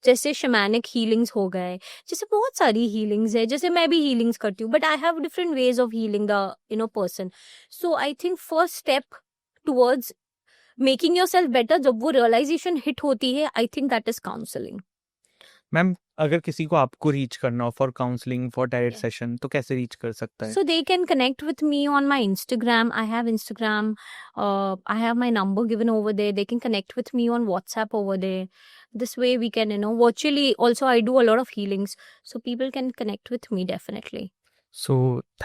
जैसे shamanic healings हो गए, जैसे बहुत सारी हीलिंग्स है, जैसे मैं भी हीलिंग्स करती हूँ, but I have different ways of healing the person. So I think first step towards making yourself better, जब वो रियलाइजेशन हिट होती है, आई think that is counselling. Ma'am अगर किसी को आपको रीच करना हो for counselling, for direct Yeah. Session, तो कैसे रीच कर सकता है? So they can connect with me on my Instagram. I have Instagram. I have my number given over there. They can connect with me on WhatsApp over there. This way we can, virtually also I do a lot of healings. So people can connect with me definitely. So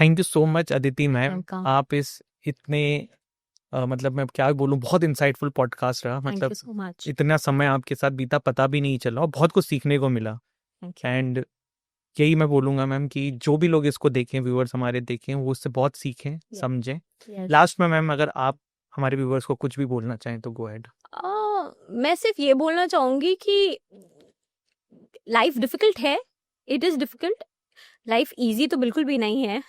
thank you so much Aditi ma'am, Welcome. आप इस इतने मतलब मैं क्या बोलूँ, बहुत insightful podcast रहा, Thank मतलब you so much. इतना समय आपके साथ बीता पता भी नहीं चला और बहुत कुछ सीखने को मिला। Thank you. एंड यही मैं बोलूँगा मैम कि जो भी लोग इसको देखें, व्यूअर्स हमारे देखें, वो उससे बहुत सीखें, Yeah. समझें। Yes. लास्ट में मैम अगर आप हमारे व्यूअर्स को कुछ भी बोलना चाहें तो गो अहेड। मैं सिर्फ ये बोलना चाहूंगी कि लाइफ डिफिकल्ट है, it is difficult. Life easy तो बिल्कुल भी नहीं है,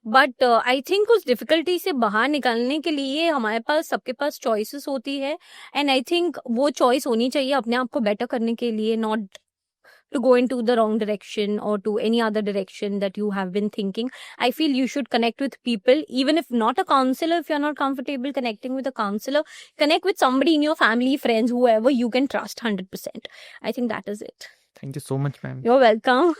बट आई थिंक उस डिफिकल्टी से बाहर निकलने के लिए हमारे पास, सबके पास चॉइसेस होती है, एंड आई थिंक वो चॉइस होनी चाहिए अपने आप को बेटर करने के लिए, not to go into the wrong direction or to any other direction that you have been thinking. I feel you should connect with people, even if not a counselor. If you're not comfortable connecting with a counselor, connect with somebody in your family, friends, whoever you can trust 100%. I think that is it. Thank you so much ma'am. You're welcome.